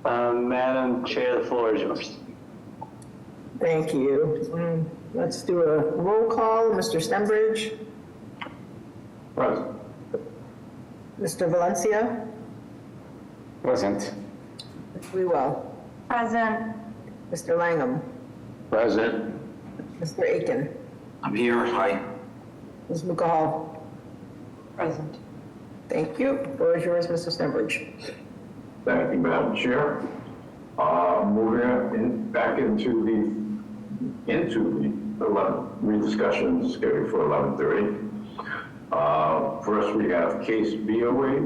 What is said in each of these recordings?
Madam Chair, the floor is yours. Thank you. Let's do a roll call. Mr. Stenbridge, Present. Mr. Valencia, Present. Ms. Wewell, Present. Mr. Langham, Present. Mr. Aiken, I'm here. Hi. Ms. McCall. Present. Thank you. Floor is yours, Mr. Stenbridge. Thank you, Madam Chair. Moving back into the 11 rediscussion scheduled for 11:30. First, we have case BOA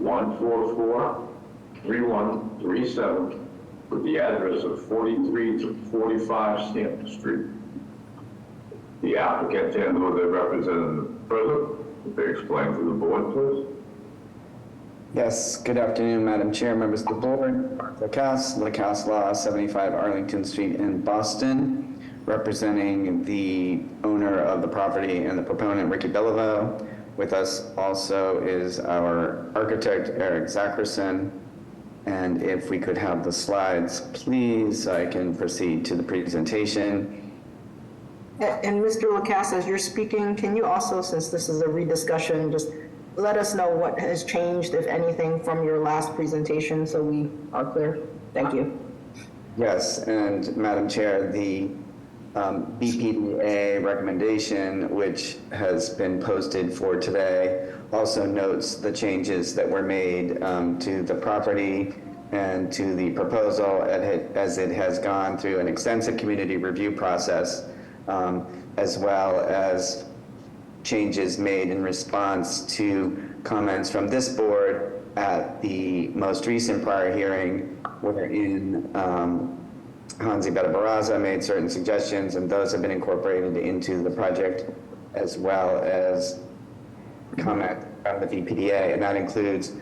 1443137 with the address of 43 to 45 Stanton Street. The applicant and or their representative present. Would they explain to the board, please? Yes, good afternoon, Madam Chair, members of the board. Lacasse Law, 75 Arlington Street in Boston, representing the owner of the property and the proponent, Ricky Beliveau. With us also is our architect, Eric Zackerson. And if we could have the slides, please, I can proceed to the presentation. And Mr. Lacasse, as you're speaking, can you also, since this is a rediscussion, just let us know what has changed, if anything, from your last presentation so we are clear? Thank you. Yes, and Madam Chair, the BPDA recommendation, which has been posted for today, also notes the changes that were made to the property and to the proposal as it has gone through an extensive community review process, as well as changes made in response to comments from this board at the most recent prior hearing, wherein Hansi Betta-Barraza made certain suggestions, and those have been incorporated into the project, as well as comment from the VPDA, and that includes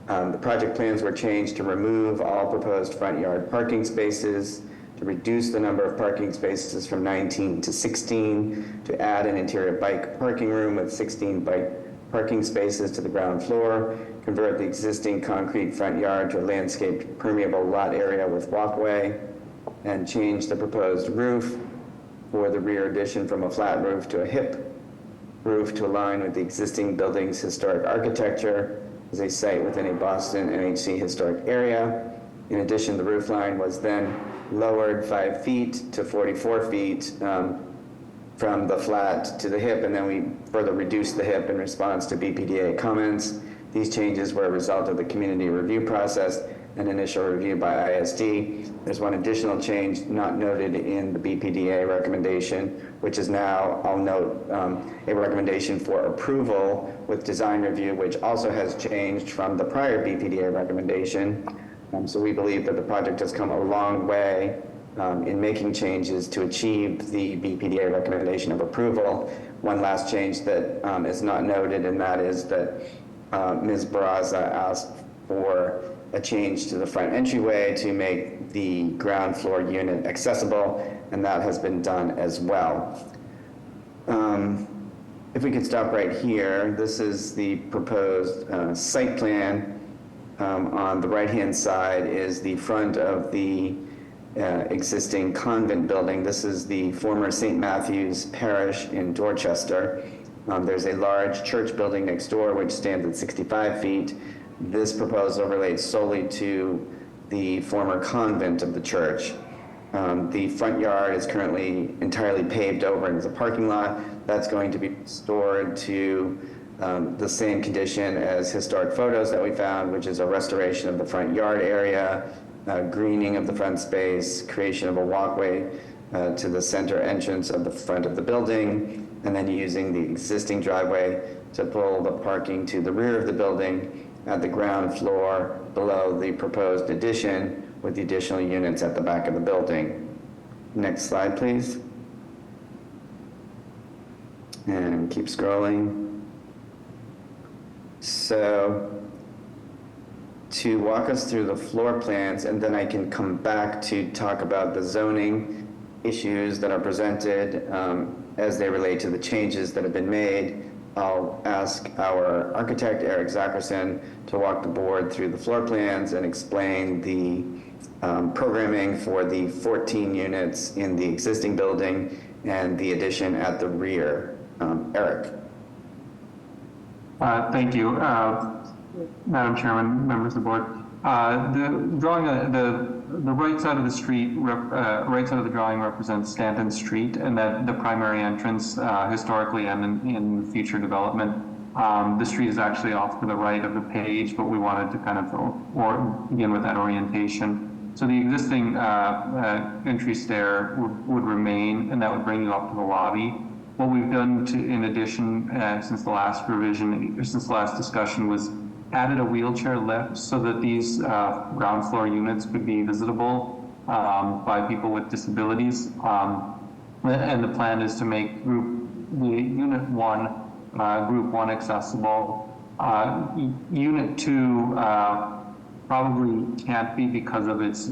the project plans were changed to remove all proposed front yard parking spaces, to reduce the number of parking spaces from 19 to 16, to add an interior bike parking room with 16 bike parking spaces to the ground floor, convert the existing concrete front yard to a landscaped permeable lot area with walkway, and change the proposed roof for the rear addition from a flat roof to a hip roof to align with the existing building's historic architecture as a site within a Boston NHC historic area. In addition, the roof line was then lowered 5 feet to 44 feet from the flat to the hip, and then we further reduced the hip in response to BPDA comments. These changes were a result of the community review process and initial review by ISD. There's one additional change not noted in the BPDA recommendation, which is now, I'll note, a recommendation for approval with design review, which also has changed from the prior BPDA recommendation. So we believe that the project has come a long way in making changes to achieve the BPDA recommendation of approval. One last change that is not noted, and that is that Ms. Barraza asked for a change to the front entryway to make the ground floor unit accessible, and that has been done as well. If we could stop right here, this is the proposed site plan. On the right-hand side is the front of the existing convent building. This is the former St. Matthew's Parish in Dorchester. There's a large church building next door which stands at 65 feet. This proposal relates solely to the former convent of the church. The front yard is currently entirely paved over and is a parking lot. That's going to be restored to the same condition as historic photos that we found, which is a restoration of the front yard area, greening of the front space, creation of a walkway to the center entrance of the front of the building, and then using the existing driveway to pull the parking to the rear of the building at the ground floor below the proposed addition, with the additional units at the back of the building. Next slide, please. And keep scrolling. So to walk us through the floor plans, and then I can come back to talk about the zoning issues that are presented as they relate to the changes that have been made. I'll ask our architect, Eric Zackerson, to walk the board through the floor plans and explain the programming for the 14 units in the existing building and the addition at the rear. Eric. Thank you, Madam Chairman, members of the board. The drawing, the right side of the street, right side of the drawing represents Stanton Street, and that the primary entrance historically and in future development. The street is actually off to the right of the page, but we wanted to kind of begin with that orientation. So the existing entry stair would remain, and that would bring you up to the lobby. What we've done in addition, since the last revision, or since the last discussion, was added a wheelchair lift so that these ground floor units could be visitable by people with disabilities. And the plan is to make Unit 1, Group 1 accessible. Unit 2 probably can't be because of its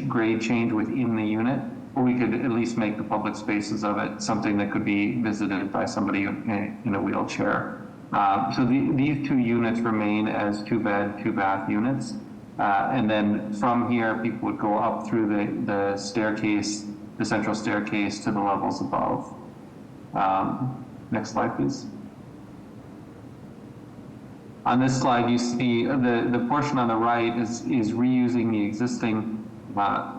grade change within the unit, but we could at least make the public spaces of it something that could be visited by somebody in a wheelchair. So these 2 units remain as 2-bed, 2-bath units. And then from here, people would go up through the staircase, the central staircase to the levels above. Next slide, please. On this slide, you see the portion on the right is reusing the existing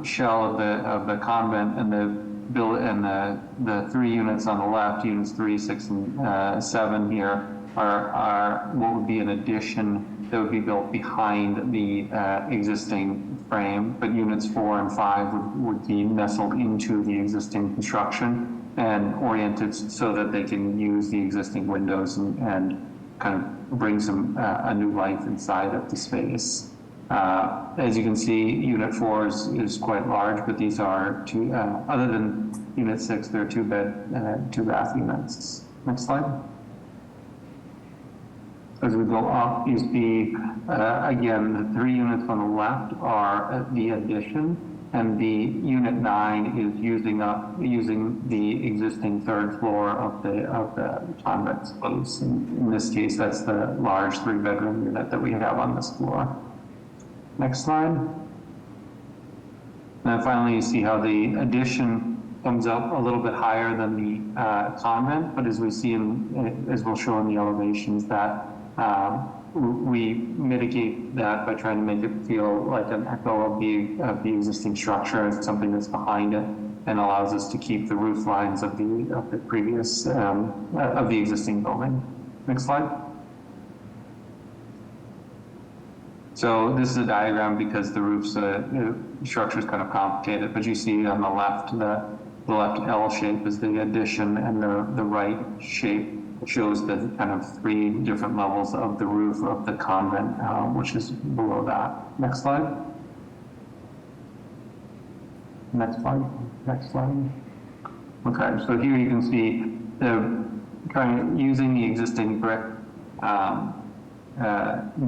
shell of the convent, and the 3 units on the left, units 3, 6, and 7 here, are what would be an addition that would be built behind the existing frame, but units 4 and 5 would be nestled into the existing construction and oriented so that they can use the existing windows and kind of bring a new life inside of the space. As you can see, Unit 4 is quite large, but these are other than Unit 6, they're 2-bed, 2-bath units. Next slide. As we go up, you see, again, the 3 units on the left are the addition, and the Unit 9 is using the existing 3rd floor of the convent space. In this case, that's the large 3-bedroom unit that we have on this floor. Next slide. And then finally, you see how the addition comes up a little bit higher than the convent, but as we see as we'll show in the elevations, that we mitigate that by trying to make it feel like an echo of the existing structure as something that's behind it, and allows us to keep the roof lines of the previous of the existing building. Next slide. So this is a diagram because the roof's structure is kind of complicated, but you see on the left, the left L shape is the addition, and the right shape shows the kind of 3 different levels of the roof of the convent, which is below that. Next slide. Next slide. Next slide. Okay, so here you can see using the existing brick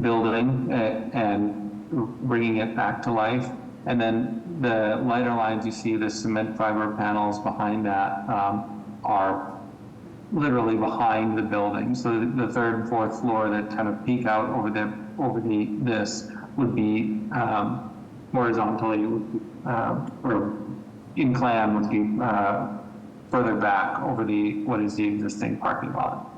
building and bringing it back to life. And then the lighter lines, you see the cement fiber panels behind that are literally behind the building. So the 3rd and 4th floor that kind of peek out over this would be horizontally, or incline would be further back over what is the existing parking lot.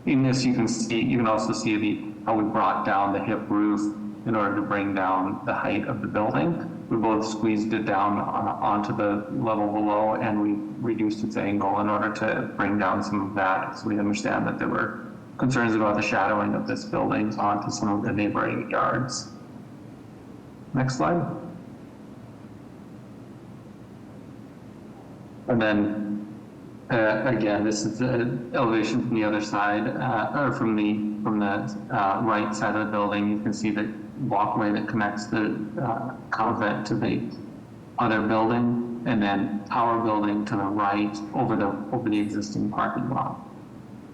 In this, you can also see how we brought down the hip roof in order to bring down the height of the building. We both squeezed it down onto the level below, and we reduced its angle in order to bring down some of that. So we understand that there were concerns about the shadowing of this building onto some of the neighboring yards. Next slide. And then again, this is the elevation from the other side, or from the right side of the building. You can see the walkway that connects the convent to the other building, and then our building to the right over the existing parking lot,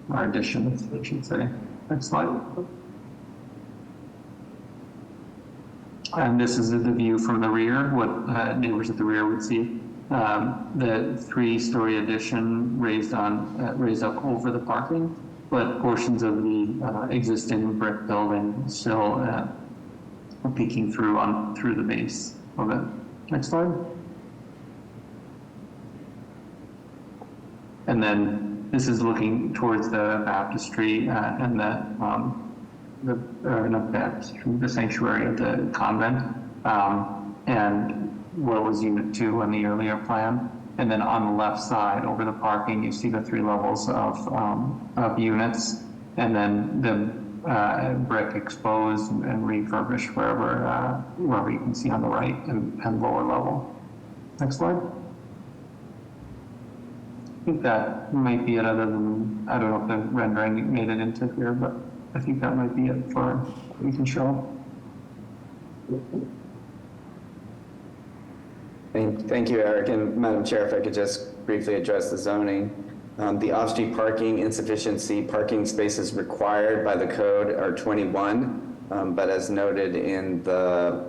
or addition, I should say. Next slide. And this is the view from the rear, what neighbors at the rear would see. the 3-story addition raised up over the parking, but portions of the existing brick building still peeking through the base of it. Next slide. And then this is looking towards the baptistry and not baptistry, the sanctuary of the convent, and what was Unit 2 on the earlier plan. And then on the left side, over the parking, you see the 3 levels of units, and then the brick exposed and refurbished wherever you can see on the right and lower level. Next slide. I think that might be it, other than, I don't know if the rendering made it into here, but I think that might be it for what we can show. Thank you, Eric. And Madam Chair, if I could just briefly address the zoning. The off-street parking insufficiency parking spaces required by the code are 21, but as noted in the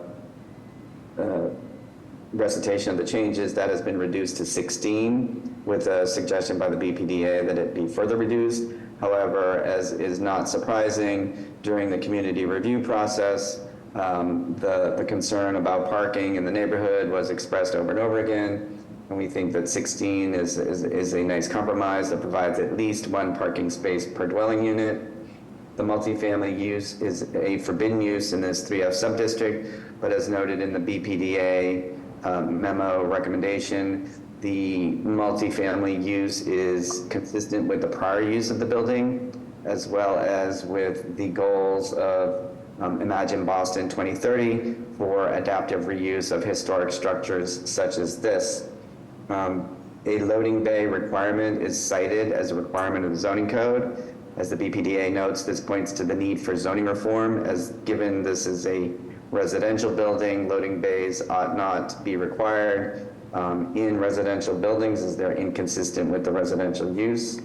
recitation of the changes, that has been reduced to 16 with a suggestion by the BPDA that it be further reduced. However, as is not surprising, during the community review process, the concern about parking in the neighborhood was expressed over and over again, and we think that 16 is a nice compromise that provides at least 1 parking space per dwelling unit. The multifamily use is a forbidden use in this 3F subdistrict, but as noted in the BPDA memo recommendation, the multifamily use is consistent with the prior use of the building, as well as with the goals of Imagine Boston 2030 for adaptive reuse of historic structures such as this. A loading bay requirement is cited as a requirement of the zoning code. As the BPDA notes, this points to the need for zoning reform, as given this is a residential building, loading bays ought not be required in residential buildings as they're inconsistent with the residential use.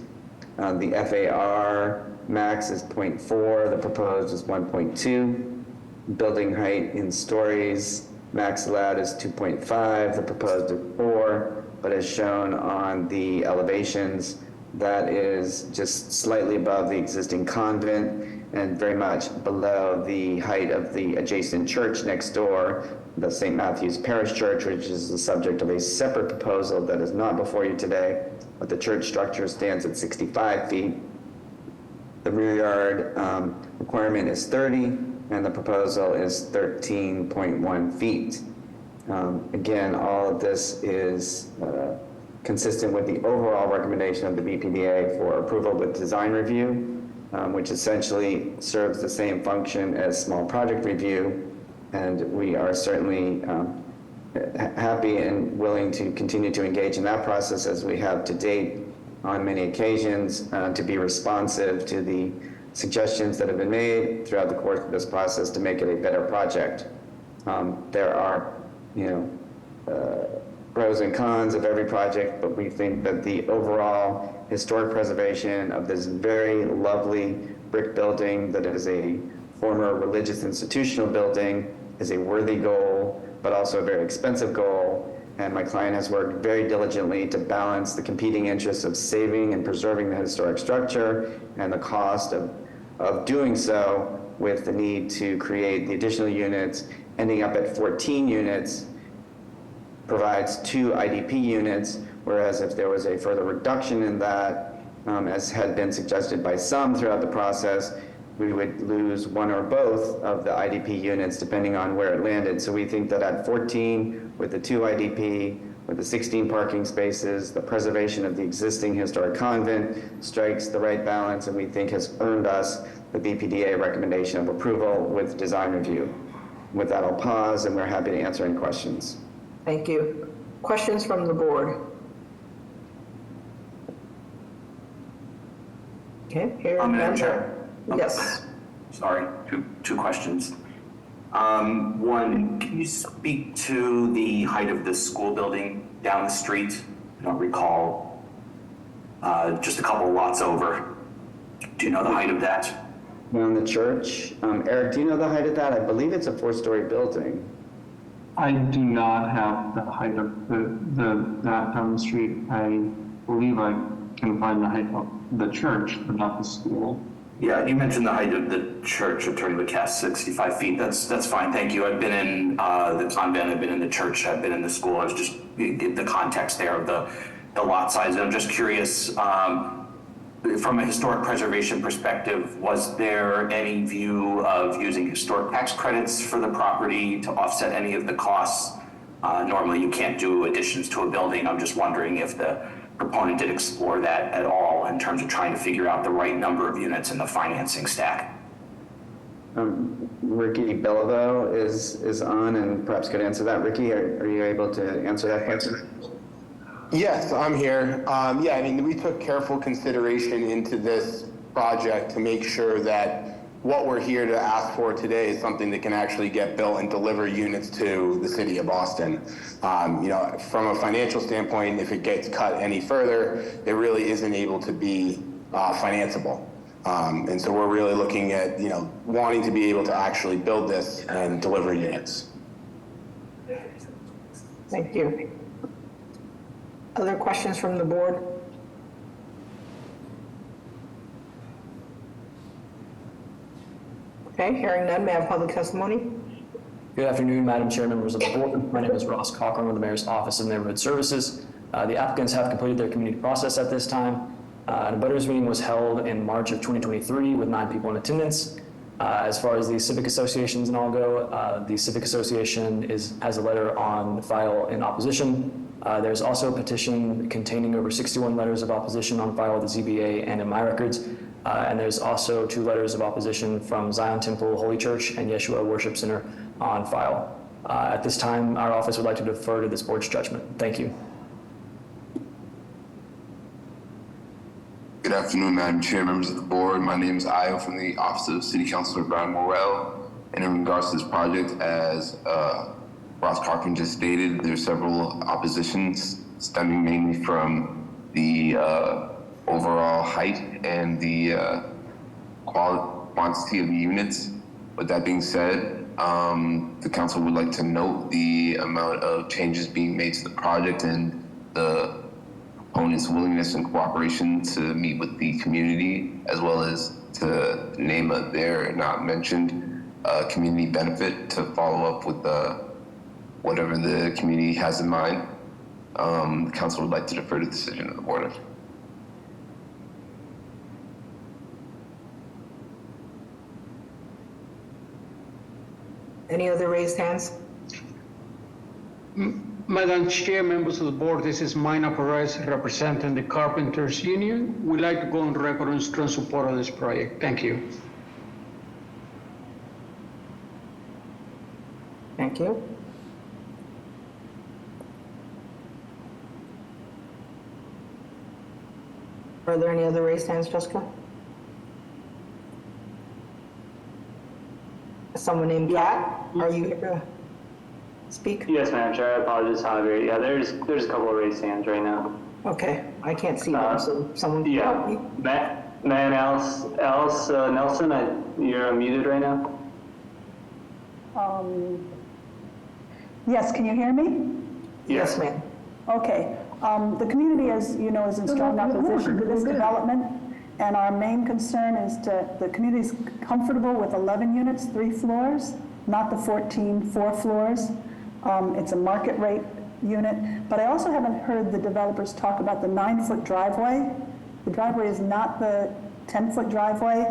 The FAR max is 0.4, the proposed is 1.2. Building height in stories, max allowed is 2.5, the proposed is 4, but as shown on the elevations, that is just slightly above the existing convent and very much below the height of the adjacent church next door, the St. Matthew's Parish Church, which is the subject of a separate proposal that is not before you today, but the church structure stands at 65 feet. The rear yard requirement is 30, and the proposal is 13.1 feet. Again, all of this is consistent with the overall recommendation of the BPDA for approval with design review, which essentially serves the same function as small project review. And we are certainly happy and willing to continue to engage in that process as we have to date on many occasions to be responsive to the suggestions that have been made throughout the course of this process to make it a better project. There are, pros and cons of every project, but we think that the overall historic preservation of this very lovely brick building that is a former religious institutional building is a worthy goal, but also a very expensive goal. And my client has worked very diligently to balance the competing interests of saving and preserving the historic structure and the cost of doing so with the need to create the additional units, ending up at 14 units, provides 2 IDP units, whereas if there was a further reduction in that, as had been suggested by some throughout the process, we would lose 1 or both of the IDP units depending on where it landed. So we think that at 14 with the 2 IDP, with the 16 parking spaces, the preservation of the existing historic convent strikes the right balance, and we think has earned us the BPDA recommendation of approval with design review. With that, I'll pause, and we're happy to answer any questions. Thank you. Questions from the board? Okay, here. Madam Chair? Yes. Sorry, two questions. One, can you speak to the height of the school building down the street? I don't recall, just a couple lots over. Do you know the height of that? On the church, Eric, do you know the height of that? I believe it's a 4-story building. I do not have the height of that down the street. I believe I can find the height of the church, but not the school. Yeah, you mentioned the height of the church, Attorney McCass, 65 feet. That's fine, thank you. I've been in the convent, I've been in the church, I've been in the school. I was just the context there of the lot size. I'm just curious, from a historic preservation perspective, was there any view of using historic tax credits for the property to offset any of the costs? Normally, you can't do additions to a building. I'm just wondering if the proponent did explore that at all in terms of trying to figure out the right number of units in the financing stack. Ricky Bellavo is on and perhaps could answer that. Ricky, are you able to answer that question? Yes, I'm here. Yeah, I mean, we took careful consideration into this project to make sure that what we're here to ask for today is something that can actually get built and deliver units to the city of Boston. You know, from a financial standpoint, if it gets cut any further, it really isn't able to be financeable. And so we're really looking at, you know, wanting to be able to actually build this and deliver units. Thank you. Other questions from the board? Okay, hearing none, may I have public testimony? Good afternoon, Madam Chair, members of the board. My name is Ross Cochran with the Mayor's Office of Neighborhood Services. The applicants have completed their community process at this time. An abutters meeting was held in March of 2023 with 9 people in attendance. As far as the civic associations and all go, the civic association has a letter on file in opposition. There's also a petition containing over 61 letters of opposition on file with the ZBA and in my records. And there's also 2 letters of opposition from Zion Temple Holy Church and Yeshua Worship Center on file. At this time, our office would like to defer to this board's judgment. Thank you. Good afternoon, Madam Chair, members of the board. My name is Ayo from the Office of City Councilor Brian Morrell. And in regards to this project, as Ross Cochran just stated, there are several oppositions stemming mainly from the overall height and the quantity of the units. With that being said, the council would like to note the amount of changes being made to the project and the opponent's willingness and cooperation to meet with the community, as well as to name a there not mentioned community benefit to follow up with whatever the community has in mind. The council would like to defer to the decision of the board. Any other raised hands? Madam Chair, members of the board, this is Mina Perez representing the Carpenters Union. We'd like to go on record in strong support of this project. Thank you. Thank you. Are there any other raised hands, Jessica? Someone named Pat, are you here to speak? Yes, Madam Chair, I apologize, Javier. Yeah, there's a couple of raised hands right now. Okay, I can't see them, so someone can help me. Man else Nelson, you're unmuted right now. Yes, can you hear me? Yes, ma'am. Okay. The community, as you know, is in strong opposition to this development, and our main concern is the community is comfortable with 11 units, 3 floors, not the 14, 4 floors. It's a market rate unit, but I also haven't heard the developers talk about the 9-foot driveway. The driveway is not the 10-foot driveway.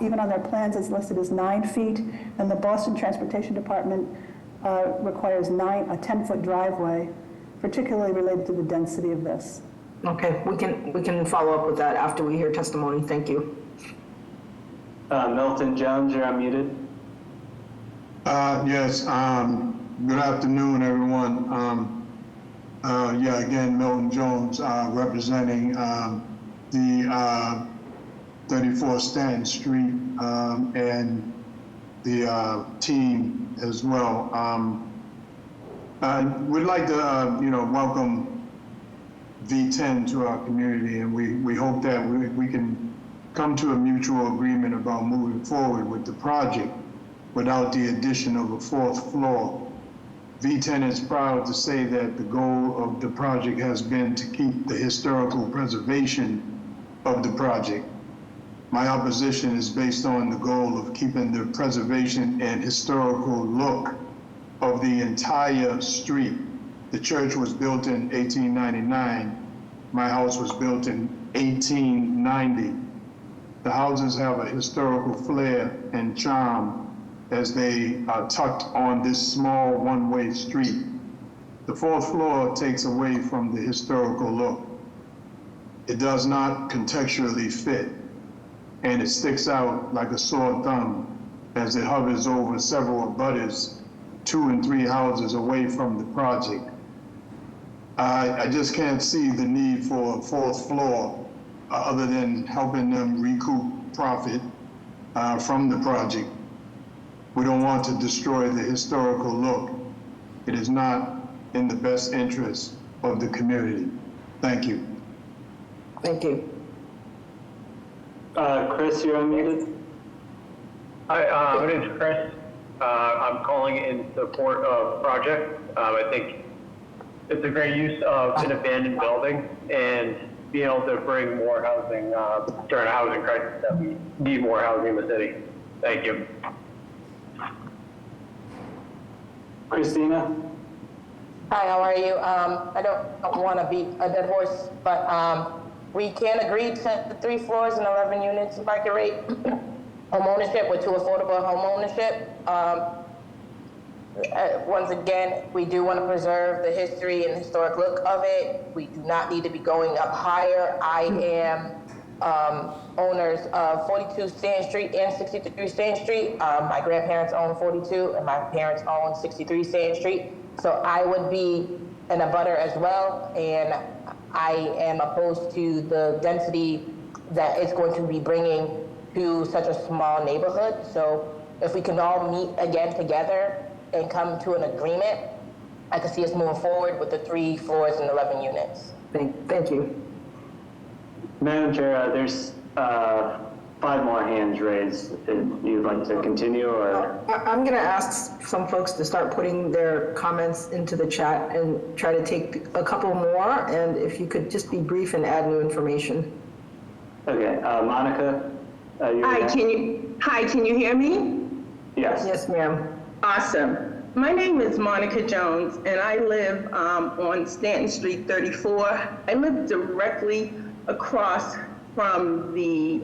Even on their plans, it's listed as 9 feet, and the Boston Transportation Department requires a 10-foot driveway, particularly related to the density of this. Okay, we can follow up with that after we hear testimony. Thank you. Milton Jones, you're unmuted. Yes, good afternoon, everyone. Yeah, again, Milton Jones, representing the 34 Stanton Street and the team as well. We'd like to, welcome V10 to our community, and we hope that we can come to a mutual agreement about moving forward with the project without the addition of a 4th floor. V10 is proud to say that the goal of the project has been to keep the historical preservation of the project. My opposition is based on the goal of keeping the preservation and historical look of the entire street. The church was built in 1899. My house was built in 1890. The houses have a historical flair and charm as they are tucked on this small one-way street. The fourth floor takes away from the historical look. It does not contextually fit, and it sticks out like a sore thumb as it hovers over several abutters 2 and 3 houses away from the project. I just can't see the need for a fourth floor other than helping them recoup profit from the project. We don't want to destroy the historical look. It is not in the best interest of the community. Thank you. Thank you. Chris, you're unmuted. Hi, my name is Chris. I'm calling in support of the project. I think it's a great use of an abandoned building and being able to bring more housing during a housing crisis that we need more housing in the city. Thank you. Christina? Hi, how are you? I don't want to beat a dead horse, but we can agree to the 3 floors and 11 units market rate home ownership with 2 affordable home ownership. Once again, we do want to preserve the history and historic look of it. We do not need to be going up higher. I am owners of 42 Stand Street and 63 Stand Street. My grandparents own 42 and my parents own 63 Stand Street. So I would be an abutter as well, and I am opposed to the density that it's going to be bringing to such a small neighborhood. So if we can all meet again together and come to an agreement, I can see us moving forward with the 3 floors and 11 units. Thank you. Madam Chair, there's 5 more hands raised. If you'd like to continue, or? I'm going to ask some folks to start putting their comments into the chat and try to take a couple more. And if you could just be brief and add new information. Okay, Monica? Hi, can you hear me? Yes. Yes, ma'am. Awesome. My name is Monica Jones, and I live on Stanton Street 34. I live directly across from the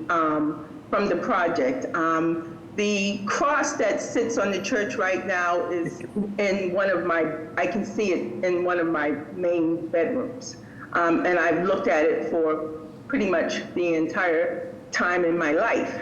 project. The cross that sits on the church right now is in one of my, I can see it in one of my main bedrooms. And I've looked at it for pretty much the entire time in my life.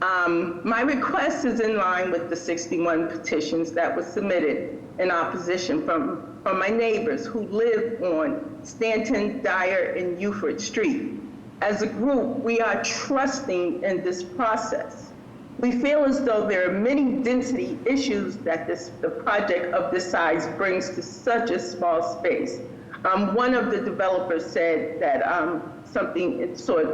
My request is in line with the 61 petitions that were submitted in opposition from my neighbors who live on Stanton, Dyer, and Uford Street. As a group, we are trusting in this process. We feel as though there are many density issues that the project of this size brings to such a small space. One of the developers said that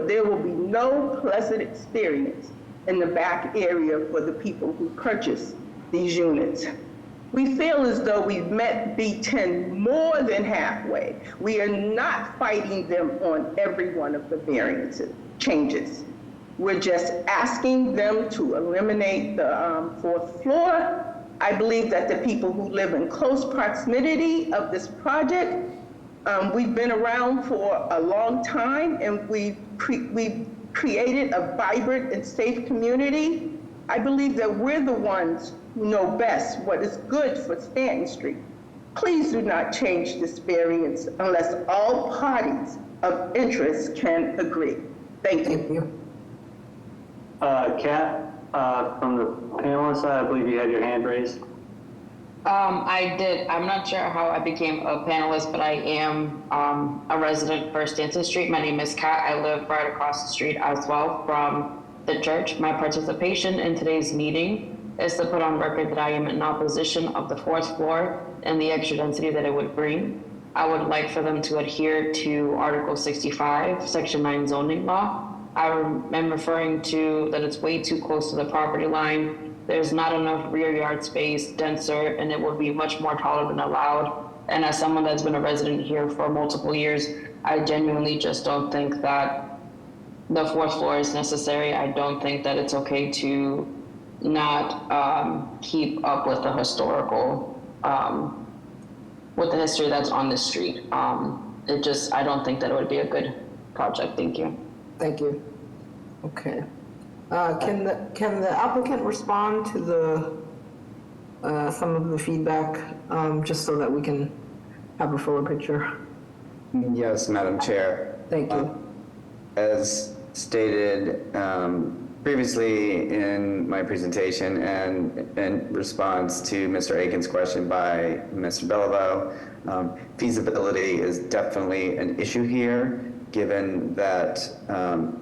there will be no pleasant experience in the back area for the people who purchase these units. We feel as though we've met B10 more than halfway. We are not fighting them on every one of the variances, changes. We're just asking them to eliminate the 4th floor. I believe that the people who live in close proximity of this project, we've been around for a long time, and we've created a vibrant and safe community. I believe that we're the ones who know best what is good for Stanton Street. Please do not change this variance unless all parties of interest can agree. Thank you. Kat, from the panelists, I believe you had your hand raised. I did. I'm not sure how I became a panelist, but I am a resident for Stanton Street. My name is Kat. I live right across the street as well from the church. My participation in today's meeting is to put on record that I am in opposition of the 4th floor and the extra density that it would bring. I would like for them to adhere to Article 65, Section 9 zoning law. I am referring to that it's way too close to the property line there's not enough rear yard space, denser, and it would be much more taller than allowed. And as someone that's been a resident here for multiple years, I genuinely just don't think that the fourth floor is necessary. I don't think that it's okay to not keep up with the historical, with the history that's on this street. I don't think that it would be a good project. Thank you. Thank you. Okay. Can the applicant respond to the some of the feedback, just so that we can have a fuller picture? Yes, Madam Chair. Thank you. As stated previously in my presentation and in response to Mr. Aiken's question by Mr. Beliveau, feasibility is definitely an issue here, given that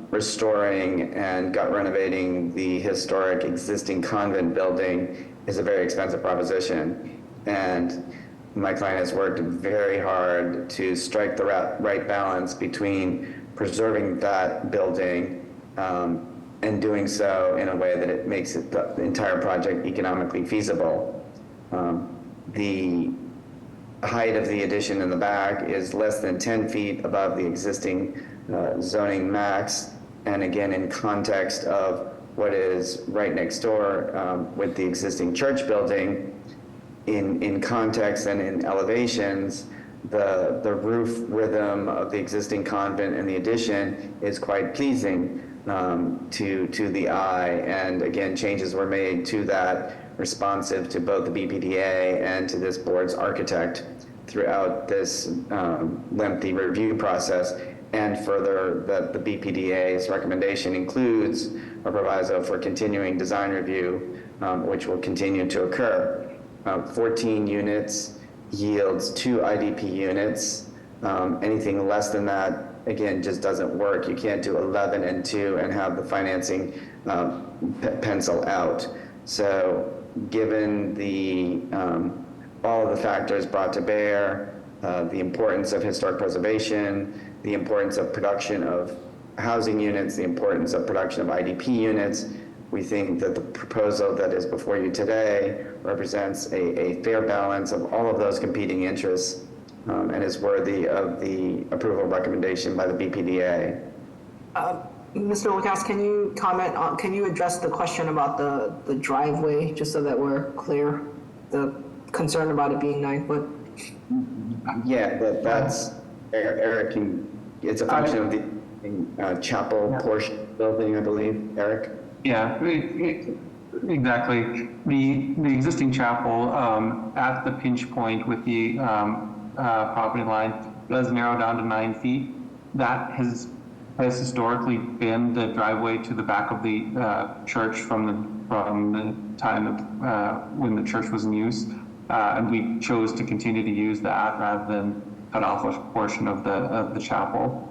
restoring and gut renovating the historic existing convent building is a very expensive proposition. And my client has worked very hard to strike the right balance between preserving that building and doing so in a way that it makes the entire project economically feasible. The height of the addition in the back is less than 10 feet above the existing zoning max, and again, in context of what is right next door with the existing church building, in context and in elevations, the roof rhythm of the existing convent and the addition is quite pleasing to the eye. And again, changes were made to that responsive to both the BPDA and to this board's architect throughout this lengthy review process. And further, that the BPDA's recommendation includes a proviso for continuing design review, which will continue to occur. 14 units yields 2 IDP units. Anything less than that, again, just doesn't work. You can't do 11 and 2 and have the financing pencil out. So given the all of the factors brought to bear, the importance of historic preservation, the importance of production of housing units, the importance of production of IDP units, we think that the proposal that is before you today represents a fair balance of all of those competing interests and is worthy of the approval recommendation by the BPDA. Mr. Lucas, can you comment on, can you address the question about the driveway, just so that we're clear, the concern about it being 9 foot? Yeah, that's, Eric, it's a function of the chapel portion of the building, I believe, Eric? Yeah, exactly. The existing chapel at the pinch point with the property line does narrow down to 9 feet. That has historically been the driveway to the back of the church from the time of when the church was in use, and we chose to continue to use that rather than cut off a portion of the chapel.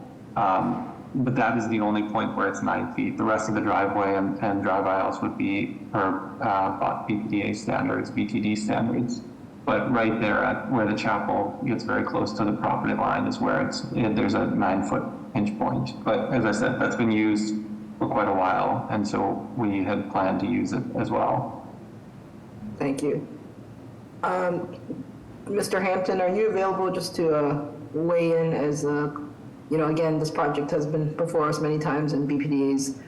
But that is the only point where it's 9 feet. The rest of the driveway and drive aisles would be per BPDA standards, BTD standards. But right there at where the chapel gets very close to the property line is where there's a 9 foot pinch point. But as I said, that's been used for quite a while, and so we had planned to use it as well. Thank you. Mr. Hampton, are you available just to weigh in as you know, again, this project has been before us many times and BPDA's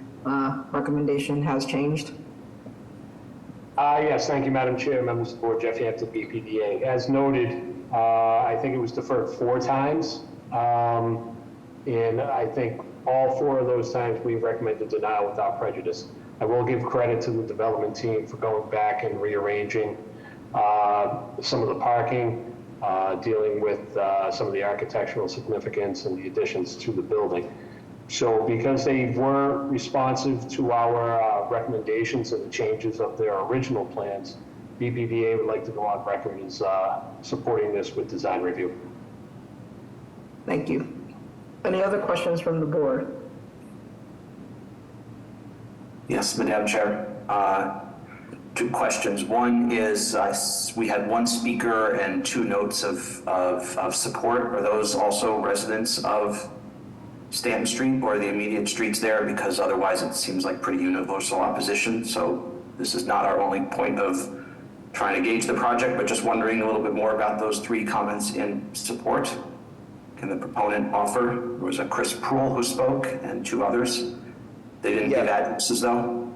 recommendation has changed? Yes, thank you, Madam Chair, members of the board, Jeff Hampton, BPDA. As noted, I think it was deferred 4 times. And I think all 4 of those times we've recommended denial without prejudice. I will give credit to the development team for going back and rearranging some of the parking, dealing with some of the architectural significance and the additions to the building. So because they were responsive to our recommendations and the changes of their original plans, BPDA would like to go on record as supporting this with design review. Thank you. Any other questions from the board? Yes, Madam Chair. 2 questions. One is we had 1 speaker and 2 notes of support. Are those also residents of Stanton Street or the immediate streets there? Because otherwise it seems like pretty universal opposition. So This is not our only point of trying to gauge the project, but just wondering a little bit more about those three comments in support. Can the proponent offer? There was a Chris Proul who spoke and two others. They didn't give addresses though?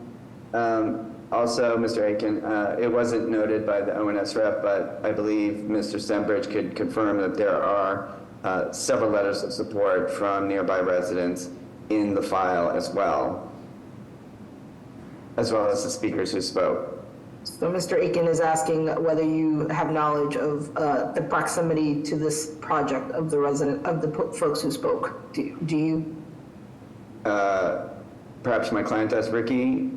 Also, Mr. Aiken, it wasn't noted by the ONS rep, but I believe Mr. Stenbridge could confirm that there are several letters of support from nearby residents in the file as well as the speakers who spoke. So Mr. Aiken is asking whether you have knowledge of the proximity to this project of the folks who spoke. Do you? Perhaps my client does, Ricky.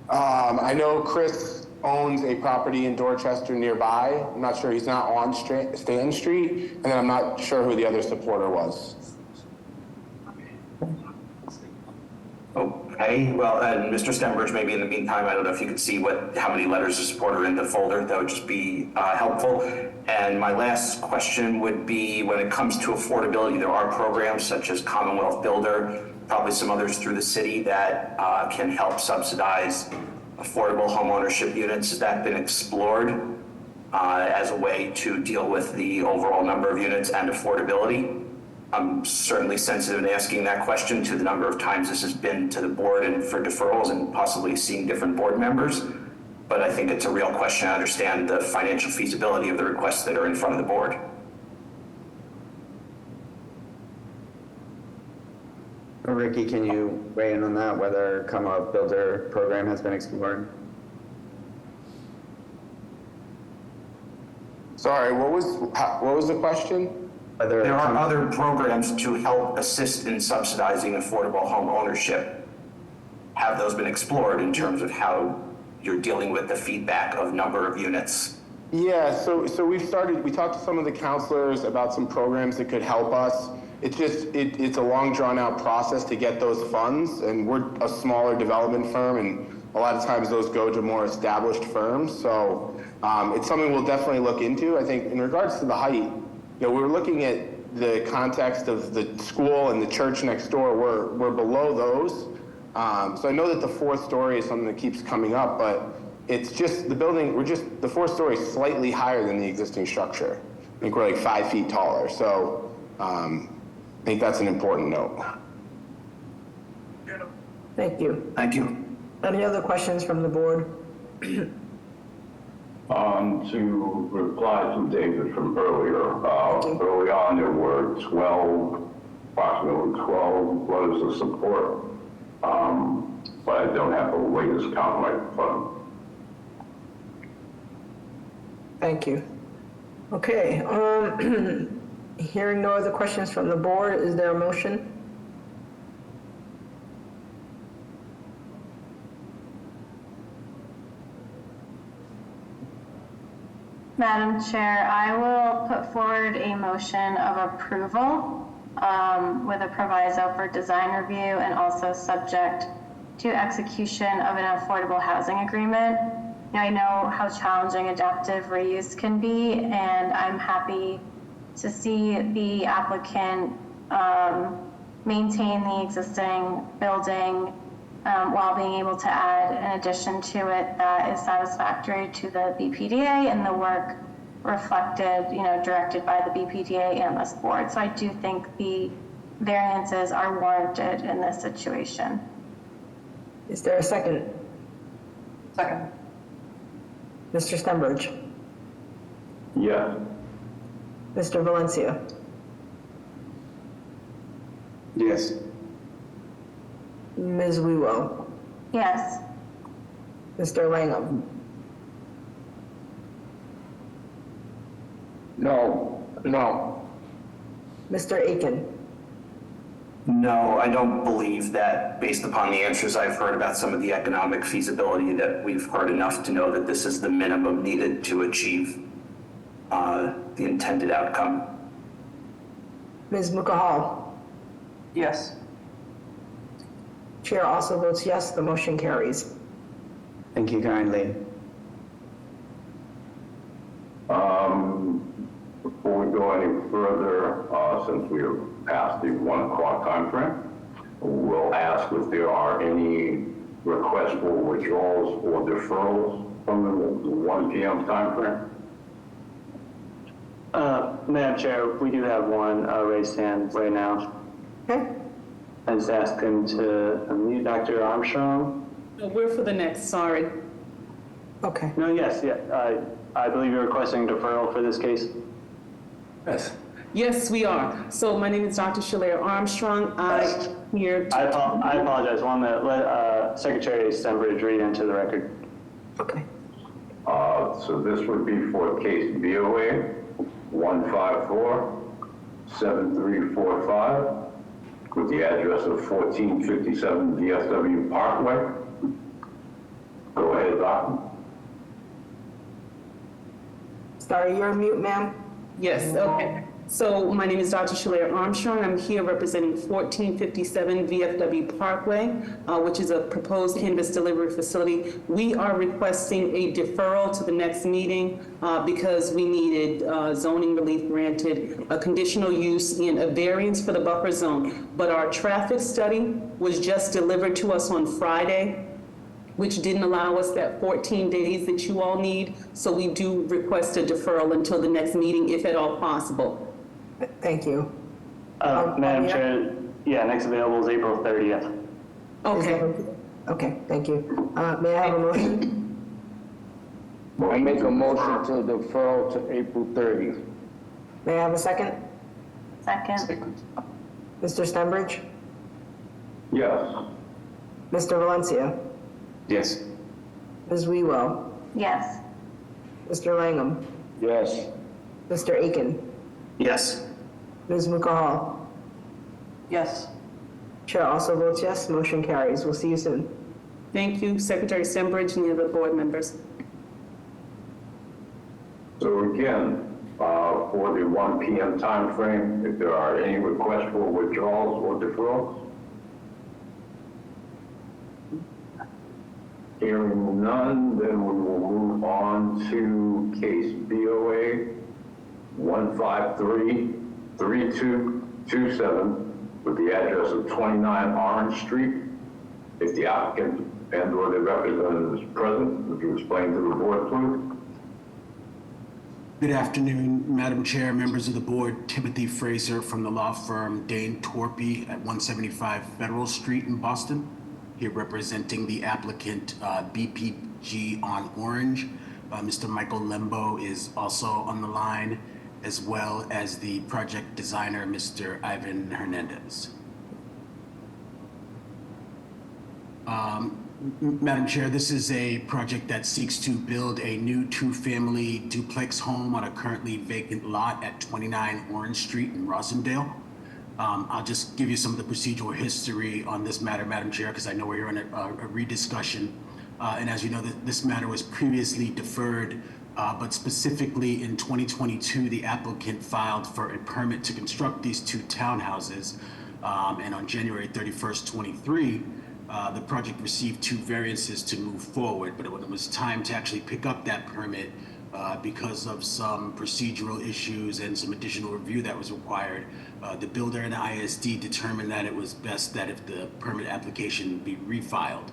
I know Chris owns a property in Dorchester nearby. I'm not sure, he's not on Stanton Street, and then I'm not sure who the other supporter was. Okay, well, and Mr. Stenbridge, maybe in the meantime, I don't know if you could see how many letters of support are in the folder. That would just be helpful. And my last question would be, when it comes to affordability, there are programs such as Commonwealth Builder, probably some others through the city that can help subsidize affordable homeownership units. Has that been explored as a way to deal with the overall number of units and affordability? I'm certainly sensitive in asking that question to the number of times this has been to the board and for deferrals and possibly seeing different board members. But I think it's a real question. I understand the financial feasibility of the requests that are in front of the board. Ricky, can you weigh in on that, whether Commonwealth Builder program has been explored? Sorry, what was the question? There are other programs to help assist in subsidizing affordable home ownership. Have those been explored in terms of how you're dealing with the feedback of number of units? Yeah, so we talked to some of the counselors about some programs that could help us. It's just, it's a long drawn out process to get those funds, and we're a smaller development firm, and a lot of times those go to more established firms. So it's something we'll definitely look into. I think in regards to the height, we were looking at the context of the school and the church next door. We're below those. So I know that the fourth story is something that keeps coming up, but it's just the building, the fourth story is slightly higher than the existing structure. I think we're like 5 feet taller. So I think that's an important note. Thank you. Thank you. Any other questions from the board? To reply to David from earlier, early on there were approximately 12 letters of support, but I don't have the latest count right in front of me. Thank you. Okay, hearing no other questions from the board, is there a motion? Madam Chair, I will put forward a motion of approval with a proviso for design review and also subject to execution of an affordable housing agreement. I know how challenging adaptive reuse can be, and I'm happy to see the applicant maintain the existing building while being able to add an addition to it that is satisfactory to the BPDA and the work reflected, directed by the BPDA and this board. So I do think the variances are warranted in this situation. Is there a second? Second. Mr. Stenbridge? Yes. Mr. Valencia? Yes. Ms. Wiwo? Yes. Mr. Langham? No. Mr. Aiken? No, I don't believe that, based upon the answers I've heard about some of the economic feasibility, that we've heard enough to know that this is the minimum needed to achieve the intended outcome. Ms. Mukahal? Yes. Chair also votes yes, the motion carries. Thank you kindly. Before we go any further, since we are past the 1 o'clock time frame, We'll ask if there are any requests for withdrawals or deferrals from the 1 p.m. timeframe. Madam Chair, we do have one raised hand right now. Okay. I just asked him to unmute Dr. Armstrong. No, we're for the next, sorry. Okay. No, yes, yeah. I believe you're requesting deferral for this case. Yes. Yes, we are. So my name is Dr. Shalair Armstrong. I'm here. I apologize. One minute. Let Secretary Stenbridge read into the record. Okay. So this would be for case BOA 154-7345 with the address of 1457 DFW Parkway. Go ahead, Doctor. Sorry, you're on mute, ma'am. Yes, okay. So my name is Dr. Shalair Armstrong. I'm here representing 1457 VFW Parkway, which is a proposed cannabis delivery facility. We are requesting a deferral to the next meeting because we needed zoning relief granted, a conditional use, and a variance for the buffer zone. But our traffic study was just delivered to us on Friday, which didn't allow us that 14 days that you all need. So we do request a deferral until the next meeting, if at all possible. Thank you. Madam Chair, yeah, next available is April 30th. Okay. Okay, thank you. May I have a motion? I make a motion to deferral to April 30th. May I have a second? Second. Mr. Stenbridge? Yes. Mr. Valencia? Yes. Ms. Wewell? Yes. Mr. Langham? Yes. Mr. Aiken? Yes. Ms. Mukahal? Yes. Chair also votes yes, motion carries. We'll see you soon. Thank you, Secretary Stenbridge and the other board members. So again, for the 1 p.m. time frame, if there are any requests for withdrawals or deferrals? Hearing none, then we will move on to case BOA 153-3227 with the address of 29 Orange Street. If the applicant and or the representative is present, would you explain to the board, please? Good afternoon, Madam Chair, members of the board. Timothy Fraser from the law firm Dane Torpy at 175 Federal Street in Boston, here representing the applicant BPG on Orange. Mr. Michael Lembo is also on the line, as well as the project designer, Mr. Ivan Hernandez. Madam Chair, this is a project that seeks to build a new two-family duplex home on a currently vacant lot at 29 Orange Street in Rosendale. I'll just give you some of the procedural history on this matter, Madam Chair, because I know we're in a rediscussion. And as you know, this matter was previously deferred, but specifically in 2022, the applicant filed for a permit to construct these two townhouses. And on January 31st, 23, the project received two variances to move forward, but when it was time to actually pick up that permit, because of some procedural issues and some additional review that was required, the builder and the ISD determined that it was best that if the permit application be refiled.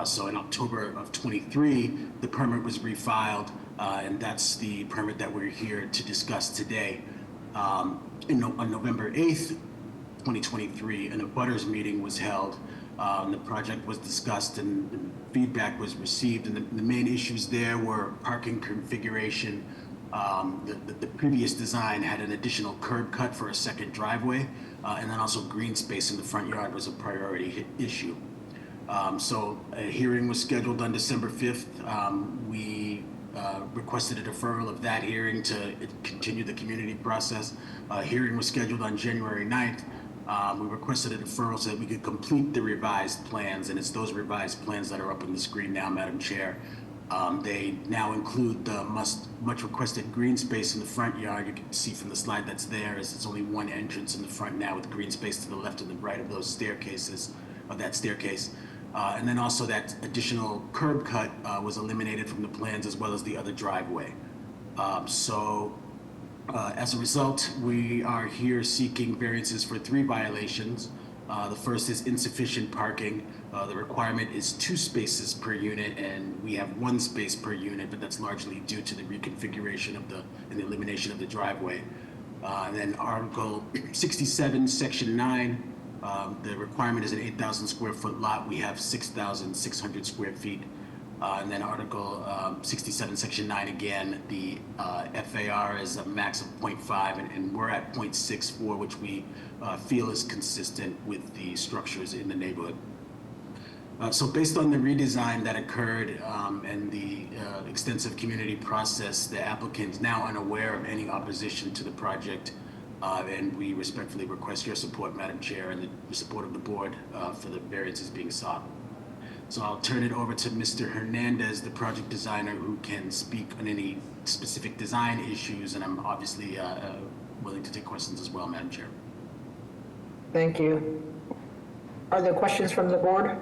So in October of 23, the permit was refiled, and that's the permit that we're here to discuss today. On November 8th, 2023, an abutters meeting was held. The project was discussed and feedback was received, and the main issues there were parking configuration. The previous design had an additional curb cut for a second driveway, and then also green space in the front yard was a priority issue. So a hearing was scheduled on December 5th. We requested a deferral of that hearing to continue the community process. A hearing was scheduled on January 9th. We requested a deferral so that we could complete the revised plans, and it's those revised plans that are up on the screen now, Madam Chair. They now include the much requested green space in the front yard. You can see from the slide that's there is it's only one entrance in the front now with green space to the left and the right of those staircases, of that staircase. And then also that additional curb cut was eliminated from the plans, as well as the other driveway. As a result, we are here seeking variances for 3 violations. The first is insufficient parking. The requirement is 2 spaces per unit, and we have 1 space per unit, but that's largely due to the reconfiguration of and the elimination of the driveway. And then Article 67, Section 9, the requirement is an 8,000 square foot lot. We have 6,600 square feet. And then Article 67, Section 9, again, the FAR is a max of 0.5, and we're at 0.64, which we feel is consistent with the structures in the neighborhood. So based on the redesign that occurred and the extensive community process, the applicant is now unaware of any opposition to the project, and we respectfully request your support, Madam Chair, and the support of the board for the variances being sought. So I'll turn it over to Mr. Hernandez, the project designer, who can speak on any specific design issues, and I'm obviously willing to take questions as well, Madam Chair. Thank you. Are there questions from the board?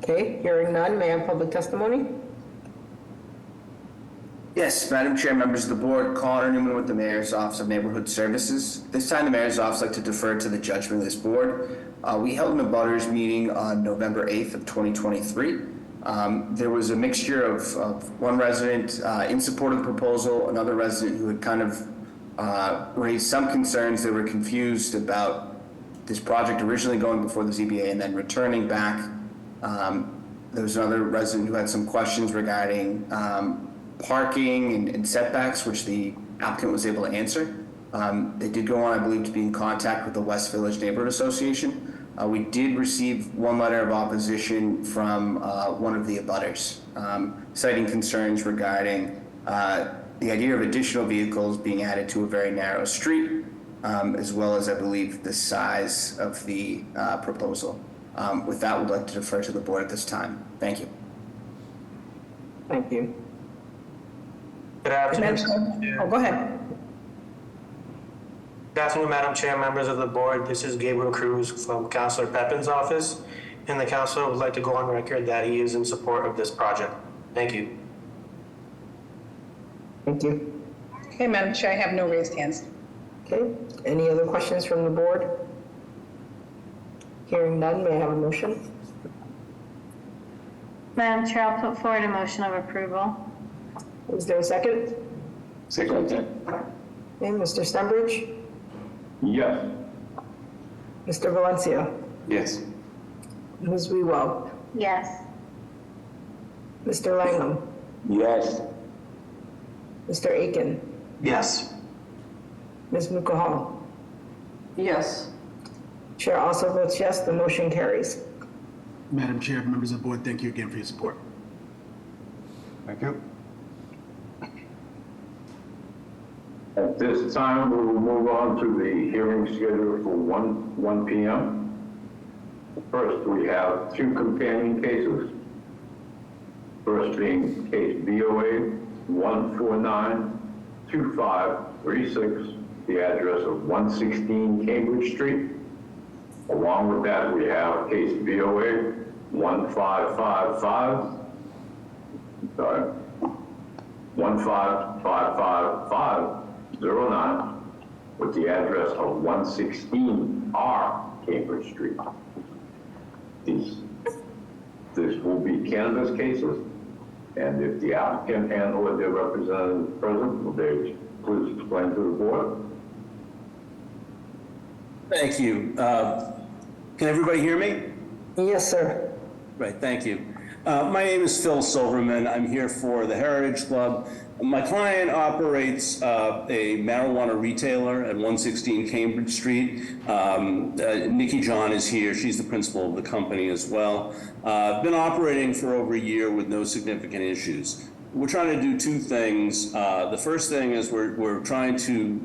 Okay, hearing none, may I have public testimony? Yes, Madam Chair, members of the board, Connor Newman with the Mayor's Office of Neighborhood Services. This time, the Mayor's Office would like to defer to the judgment of this board. We held an abutters meeting on November 8th of 2023. There was a mixture of one resident in support of the proposal, another resident who had kind of raised some concerns. They were confused about this project originally going before the ZBA and then returning back. There was another resident who had some questions regarding parking and setbacks, which the applicant was able to answer. They did go on, I believe, to be in contact with the West Village Neighborhood Association. We did receive one letter of opposition from one of the abutters, citing concerns regarding the idea of additional vehicles being added to a very narrow street, as well as, I believe, the size of the proposal. With that, we'd like to defer to the board at this time. Thank you. Thank you. Good afternoon. Oh, go ahead. Good afternoon, Madam Chair, members of the board. This is Gabriel Cruz from Councilor Pepin's office, and the councilor would like to go on record that he is in support of this project. Thank you. Thank you. Okay, Madam Chair, I have no raised hands. Okay, any other questions from the board? Hearing none, may I have a motion? Madam Chair, I'll put forward a motion of approval. Is there a second? Second. Okay, Mr. Stenbridge? Yes. Mr. Valencia? Yes. Ms. Wewell? Yes. Mr. Langham? Yes. Mr. Aiken? Yes. Ms. Mukahal? Yes. Chair also votes yes, the motion carries. Madam Chair, members of the board, thank you again for your support. Thank you. At this time, we will move on to the hearing scheduled for 1 p.m. First, we have 2 companion cases. First being case BOA 1492536, the address of 116 Cambridge Street. Along with that, we have case BOA 15559 with the address of 116R Cambridge Street. This will be cannabis cases, and if the applicant and or their representative present, will they please explain to the board? Thank you. Can everybody hear me? Yes, sir. Right, thank you. My name is Phil Silverman. I'm here for the Heritage Club. My client operates a marijuana retailer at 116 Cambridge Street. Nikki John is here. She's the principal of the company as well. Been operating for over a year with no significant issues. We're trying to do 2 things. The first thing is we're trying to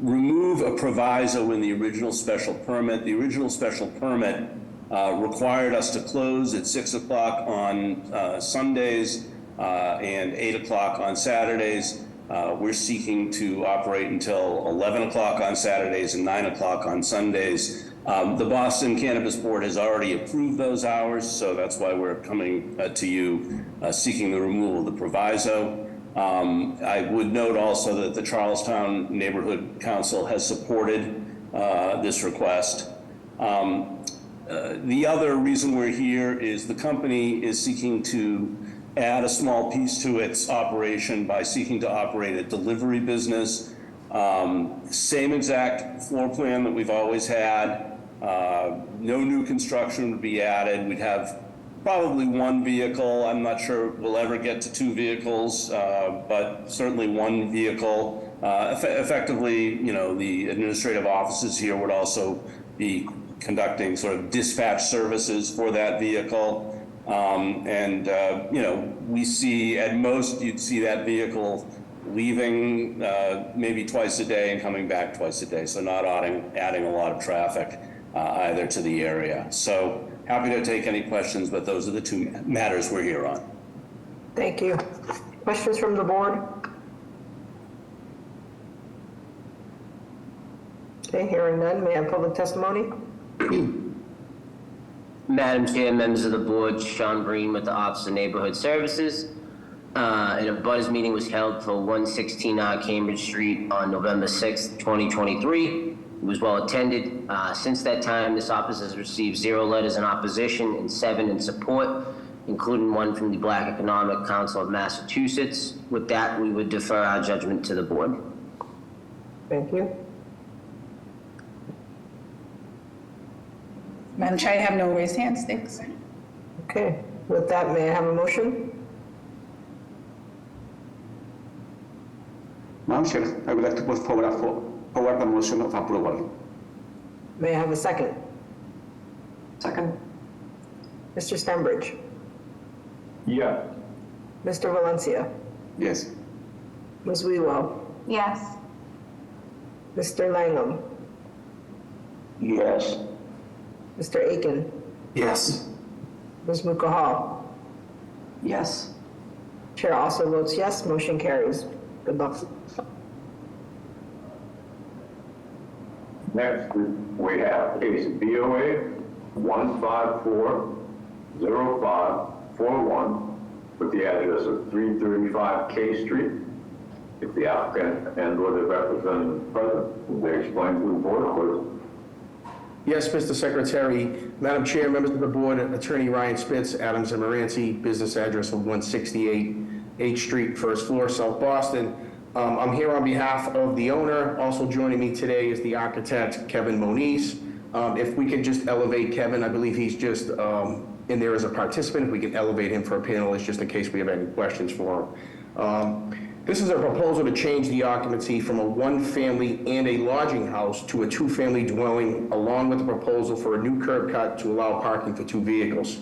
remove a proviso in the original special permit. The original special permit required us to close at 6 o'clock on Sundays and 8 o'clock on Saturdays. We're seeking to operate until 11 o'clock on Saturdays and 9 o'clock on Sundays. The Boston Cannabis Board has already approved those hours, so that's why we're coming to you seeking the removal of the proviso. I would note also that the Charlestown Neighborhood Council has supported this request. The other reason we're here is the company is seeking to add a small piece to its operation by seeking to operate a delivery business. Same exact floor plan that we've always had. No new construction would be added. We'd have probably one vehicle. I'm not sure we'll ever get to two vehicles, but certainly one vehicle. Effectively, you know, the administrative offices here would also be conducting sort of dispatch services for that vehicle. You know, we see, at most, you'd see that vehicle leaving maybe twice a day and coming back twice a day, so not adding a lot of traffic either to the area. So happy to take any questions, but those are the two matters we're here on. Thank you. Questions from the board? Okay, hearing none, may I have public testimony? Madam Chair, members of the board, Sean Breen with the Office of Neighborhood Services. An abutters meeting was held for 116 Cambridge Street on November 6th, 2023. It was well attended. Since that time, this office has received 0 letters in opposition and 7 in support, including 1 from the Black Economic Council of Massachusetts. With that, we would defer our judgment to the board. Thank you. Madam Chair, I have no raised hands, thanks. Okay, with that, may I have a motion? Madam Chair, I would like to put forward the motion of approval. May I have a second? Second. Mr. Stenbridge? Yes. Mr. Valencia? Yes. Ms. Wewell? Yes. Mr. Langham? Yes. Mr. Aiken? Yes. Ms. Mukahal? Yes. Chair also votes yes, motion carries. Good luck. Next, we have case BOA 1540541 with the address of 335 K Street. If the applicant and/or the representative present, will they explain to the board, please? Yes, Mr. Secretary. Madam Chair, members of the board, Attorney Ryan Spitz, Adams and Moranci, business address of 168 H Street, first floor, South Boston. I'm here on behalf of the owner. Also joining me today is the architect, Kevin Moniz. If we could just elevate Kevin, I believe he's just in there as a participant. If we can elevate him for a panelist, just in case we have any questions for him. This is a proposal to change the occupancy from a one-family and a lodging house to a two-family dwelling, along with the proposal for a new curb cut to allow parking for 2 vehicles.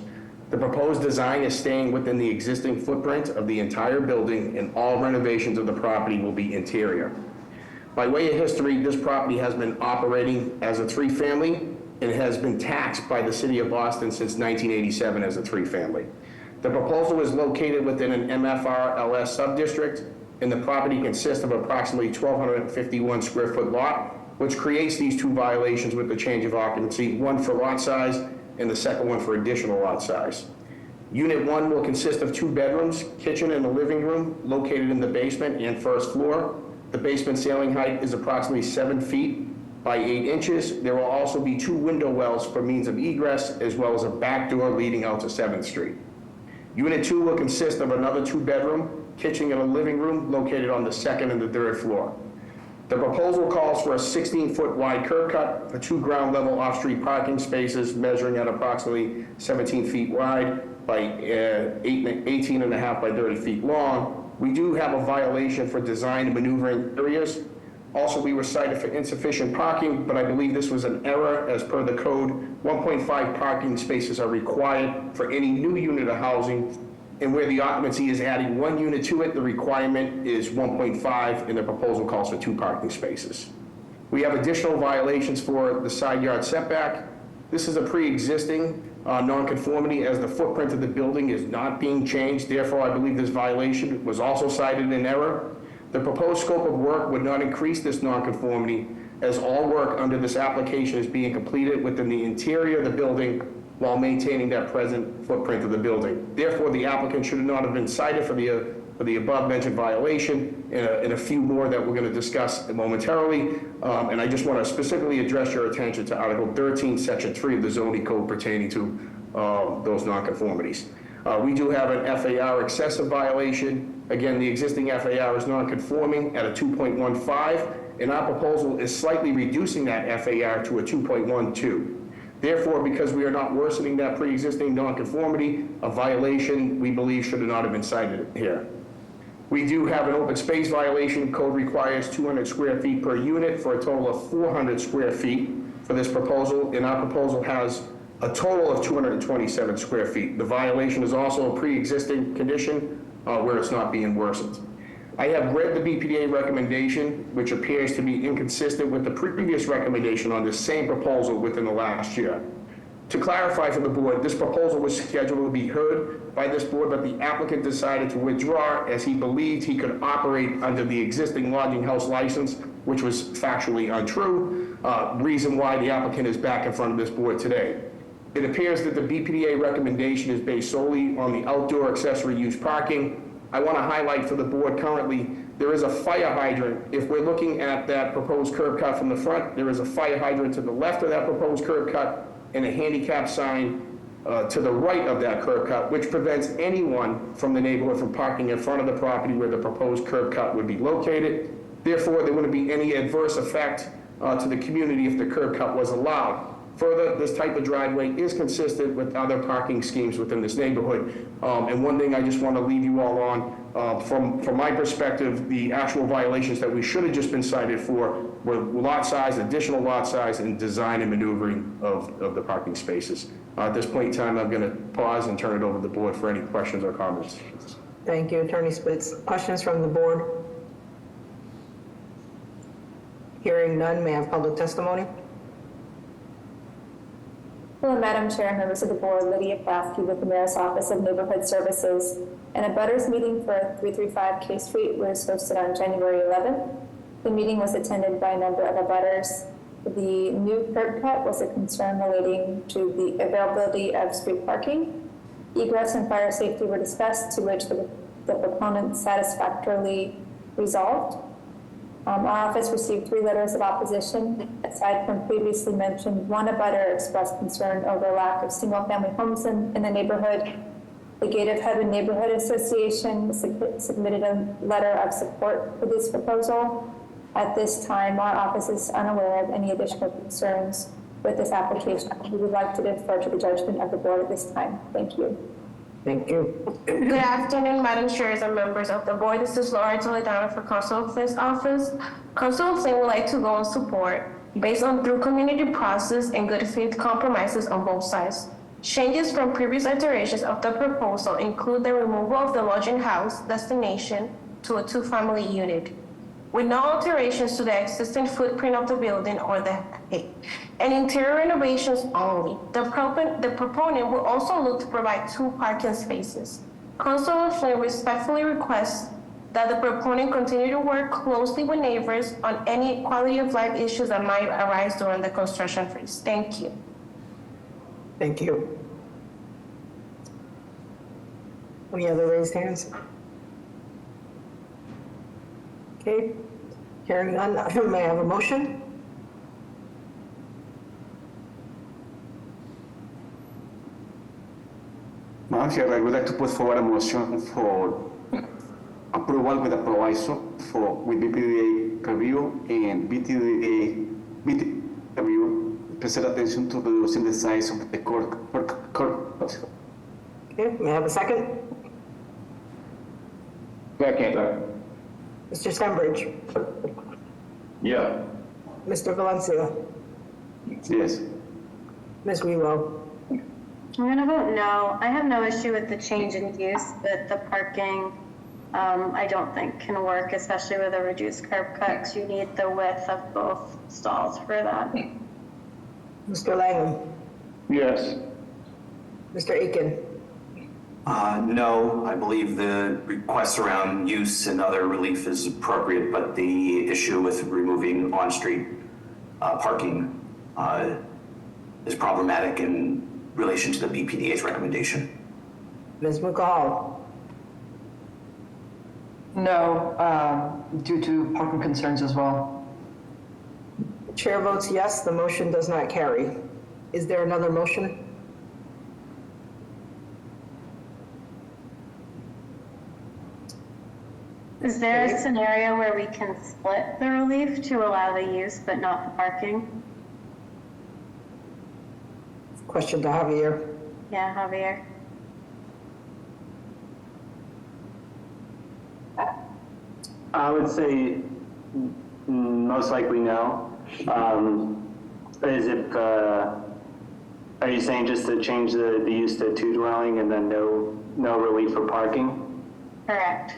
The proposed design is staying within the existing footprint of the entire building, and all renovations of the property will be interior. By way of history, this property has been operating as a 3-family and has been taxed by the city of Boston since 1987 as a 3-family. The proposal is located within an MFR-LS subdistrict, and the property consists of approximately 1,251 square foot lot, which creates these 2 violations with the change of occupancy, one for lot size and the second one for additional lot size. Unit 1 will consist of 2 bedrooms, kitchen and a living room located in the basement and first floor. The basement ceiling height is approximately 7 feet by 8 inches. There will also be 2 window wells for means of egress, as well as a back door leading out to 7th Street. Unit 2 will consist of another 2-bedroom, kitchen and a living room located on the 2nd and the 3rd floor. The proposal calls for a 16-foot wide curb cut for 2 ground-level off-street parking spaces measuring at approximately 17 feet wide by 18 and a half by 30 feet long. We do have a violation for design and maneuvering areas. Also, we were cited for insufficient parking, but I believe this was an error. As per the code, 1.5 parking spaces are required for any new unit of housing, and where the occupancy is adding 1 unit to it, the requirement is 1.5, and the proposal calls for 2 parking spaces. We have additional violations for the side yard setback. This is a pre-existing nonconformity, as the footprint of the building is not being changed. Therefore, I believe this violation was also cited in error. The proposed scope of work would not increase this nonconformity, as all work under this application is being completed within the interior of the building while maintaining that present footprint of the building. Therefore, the applicant should not have been cited for the above-mentioned violation and a few more that we're going to discuss momentarily. And I just want to specifically address your attention to Article 13, Section 3 of the zoning code pertaining to those nonconformities. We do have an FAR excessive violation. Again, the existing FAR is nonconforming at a 2.15, and our proposal is slightly reducing that FAR to a 2.12. Therefore, because we are not worsening that pre-existing nonconformity, a violation we believe should not have been cited here. We do have an open space violation. Code requires 200 square feet per unit for a total of 400 square feet for this proposal, and our proposal has a total of 227 square feet. The violation is also a pre-existing condition where it's not being worsened. I have read the BPDA recommendation, which appears to be inconsistent with the previous recommendation on this same proposal within the last year. To clarify for the board, this proposal was scheduled to be heard by this board, but the applicant decided to withdraw as he believed he could operate under the existing lodging house license, which was factually untrue, reason why the applicant is back in front of this board today. It appears that the BPDA recommendation is based solely on the outdoor accessory use parking. I want to highlight for the board currently, there is a fire hydrant. If we're looking at that proposed curb cut from the front, there is a fire hydrant to the left of that proposed curb cut and a handicap sign to the right of that curb cut, which prevents anyone from the neighborhood from parking in front of the property where the proposed curb cut would be located. Therefore, there wouldn't be any adverse effect to the community if the curb cut was allowed. Further, this type of driveway is consistent with other parking schemes within this neighborhood. And one thing I just want to leave you all on, from my perspective, the actual violations that we should have just been cited for were lot size, additional lot size, and design and maneuvering of the parking spaces. At this point in time, I'm going to pause and turn it over to the board for any questions or comments. Thank you, Attorney Spitz. Questions from the board? Hearing none, may I have public testimony? Hello, Madam Chair and members of the board. Lydia Plasky with the Mayor's Office of Neighborhood Services. And a butters meeting for 335 K Street was hosted on January 11th. The meeting was attended by a number of abutters. The new curb cut was a concern relating to the availability of street parking. Egress and fire safety were discussed, to which the proponent satisfactorily resolved. Our office received 3 letters of opposition. Aside from previously mentioned, one abutter expressed concern over lack of single-family homes in the neighborhood. The Gate of Heaven Neighborhood Association submitted a letter of support for this proposal. At this time, our office is unaware of any additional concerns with this application. We would like to defer to the judgment of the board at this time. Thank you. Thank you. Good afternoon, Madam Chairs and members of the board. This is Laura Toledano for Council Flynn's office. Council Flynn would like to go on support based on through community process and good faith compromises on both sides. Changes from previous iterations of the proposal include the removal of the lodging house destination to a 2-family unit, with no alterations to the existing footprint of the building or the height, and interior renovations only. The proponent will also look to provide 2 parking spaces. Councilor Flynn respectfully requests that the proponent continue to work closely with neighbors on any quality of life issues that might arise during the construction phase. Thank you. Thank you. Any other raised hands? Okay, hearing none, may I have a motion? Madam Chair, I would like to put forward a motion for approval with a proviso with BPDA review and BPDA review, special attention to reducing the size of the court. Okay, may I have a second? Second. Mr. Stenbridge? Yeah. Mr. Valencia? Yes. Ms. Relo? I'm going to vote no. I have no issue with the change in use, but the parking, I don't think can work, especially with a reduced curb cut, 'cause you need the width of both stalls for that. Mr. Langham? Yes. Mr. Aiken? No, I believe the request around use and other relief is appropriate, but the issue with removing on-street parking is problematic, and relation to the BPDA's recommendation. Ms. McCall? No, due to parking concerns as well. Chair votes yes, the motion does not carry. Is there another motion? Is there a scenario where we can split the relief to allow the use but not the parking? Question to Javier. Yeah, Javier. I would say most likely no. Are you saying just to change the use to two dwelling and then no relief for parking? Correct.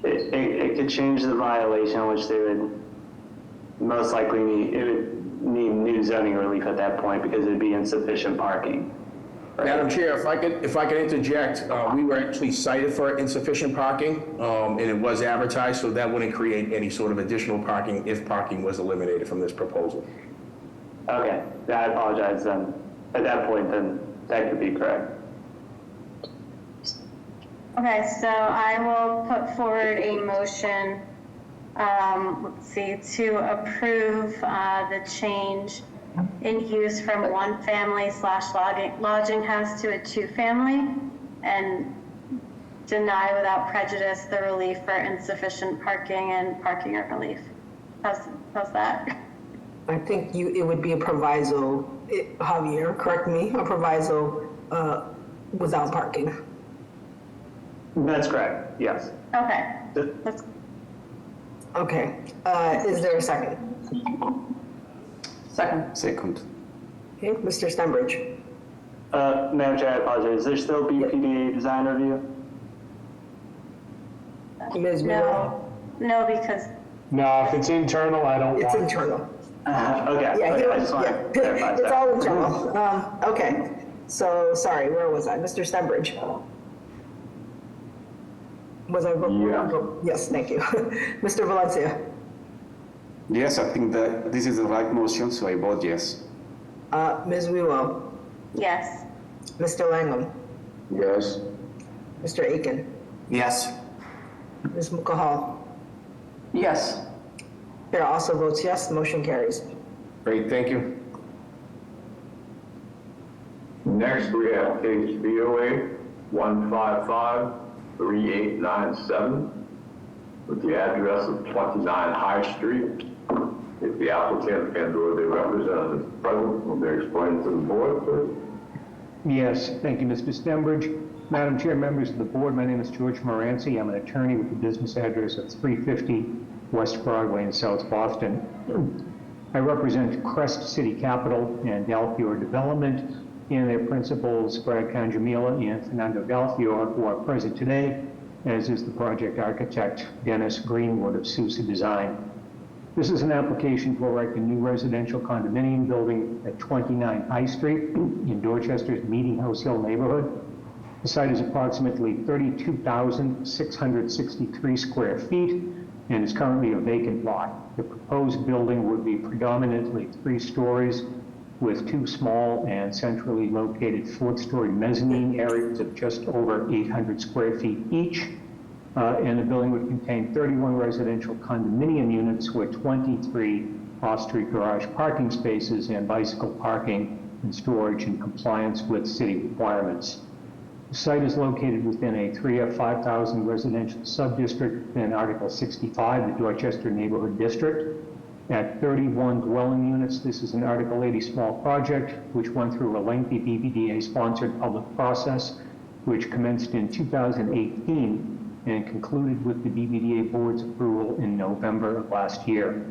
It could change the violation, which they would most likely need new zoning relief at that point because it'd be insufficient parking. Madam Chair, if I could interject, we were actually cited for insufficient parking, and it was advertised, so that wouldn't create any sort of additional parking if parking was eliminated from this proposal. Okay, yeah, I apologize then. At that point, then that could be correct. Okay, so I will put forward a motion, to approve the change in use from one family / lodging house to a two family and deny without prejudice the relief for insufficient parking and parking relief. How's that? I think it would be a proviso, Javier, correct me, a proviso without parking. That's correct, yes. Okay. Okay, is there a second? Second. Okay, Mr. Stenbridge. Madam Chair, I apologize. Is there still BPDA design review? Ms. No, because No, if it's internal, I don't it's want. internal. Okay. Yeah, I just want to clarify it's that. all internal. Okay, so sorry, where was I? Mr. Stenbridge. Was I? Yeah. Yes, thank you. Mr. Valencia. Yes, I think that this is the right motion, so I vote yes. Ms. Wiwo. yes. Mr. Langham. Yes. Mr. Aiken. Yes. Ms. Mukahal. Yes. Chair also votes yes, the motion carries. Great, thank you. Next, we have case VOA 1553897 with the address of 29 High Street. If the applicant and/or their representative present, will they explain to the board, please? Yes, thank you, Mr. Stenbridge. Madam Chair, members of the board, my name is George Moranci. I'm an attorney with the business address of 350 West Broadway in South Boston. I represent Crest City Capital and Dalfior Development and their principals, Brad Canjamila and Fernando Dalfior, who are present today, as is the project architect, Dennis Greenwood of Sousa Design. This is an application to erect a new residential condominium building at 29 High Street in Dorchester's Meeting House Hill neighborhood. The site is approximately 32,663 square feet and is currently a vacant lot. The proposed building would be predominantly 3 stories with 2 small and centrally located 4th-story mezzanine areas of just over 800 square feet each. And the building would contain 31 residential condominium units with 23 off-street garage parking spaces and bicycle parking and storage in compliance with city requirements. The site is located within a 3F 5,000 residential subdistrict within Article 65, the Dorchester Neighborhood District. At 31 dwelling units, this is an Article 80 small project, which went through a lengthy BPDA-sponsored public process, which commenced in 2018 and concluded with the BPDA board's approval in November of last year.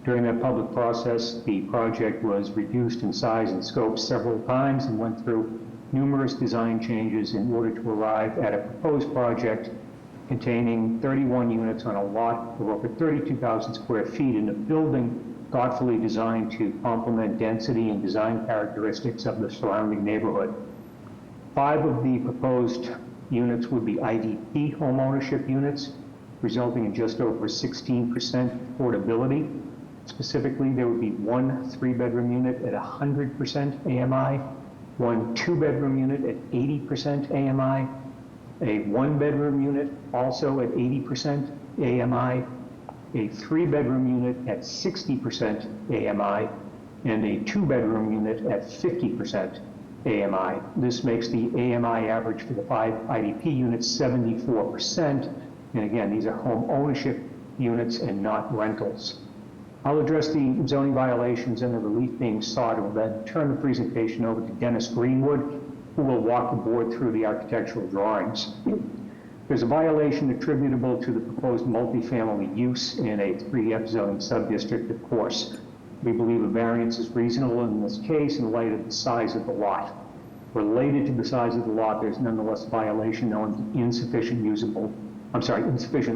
During that public process, the project was reduced in size and scope several times and went through numerous design changes in order to arrive at a proposed project containing 31 units on a lot of over 32,000 square feet in a building thoughtfully designed to complement density and design characteristics of the surrounding neighborhood. 5 of the proposed units would be IDP home ownership units, resulting in just over 16% affordability. Specifically, there would be one 3-bedroom unit at 100% AMI, one 2-bedroom unit at 80% AMI, a 1-bedroom unit also at 80% AMI, a 3-bedroom unit at 60% AMI, and a 2-bedroom unit at 50% AMI. This makes the AMI average for the 5 IDP units 74%. And again, these are home ownership units and not rentals. I'll address the zoning violations and the relief being sought, and will then turn the presentation over to Dennis Greenwood, who will walk the board through the architectural drawings. There's a violation attributable to the proposed multifamily use in a 3F zoning subdistrict, of course. We believe a variance is reasonable in this case in light of the size of the lot. Related to the size of the lot, there's nonetheless a violation known as insufficient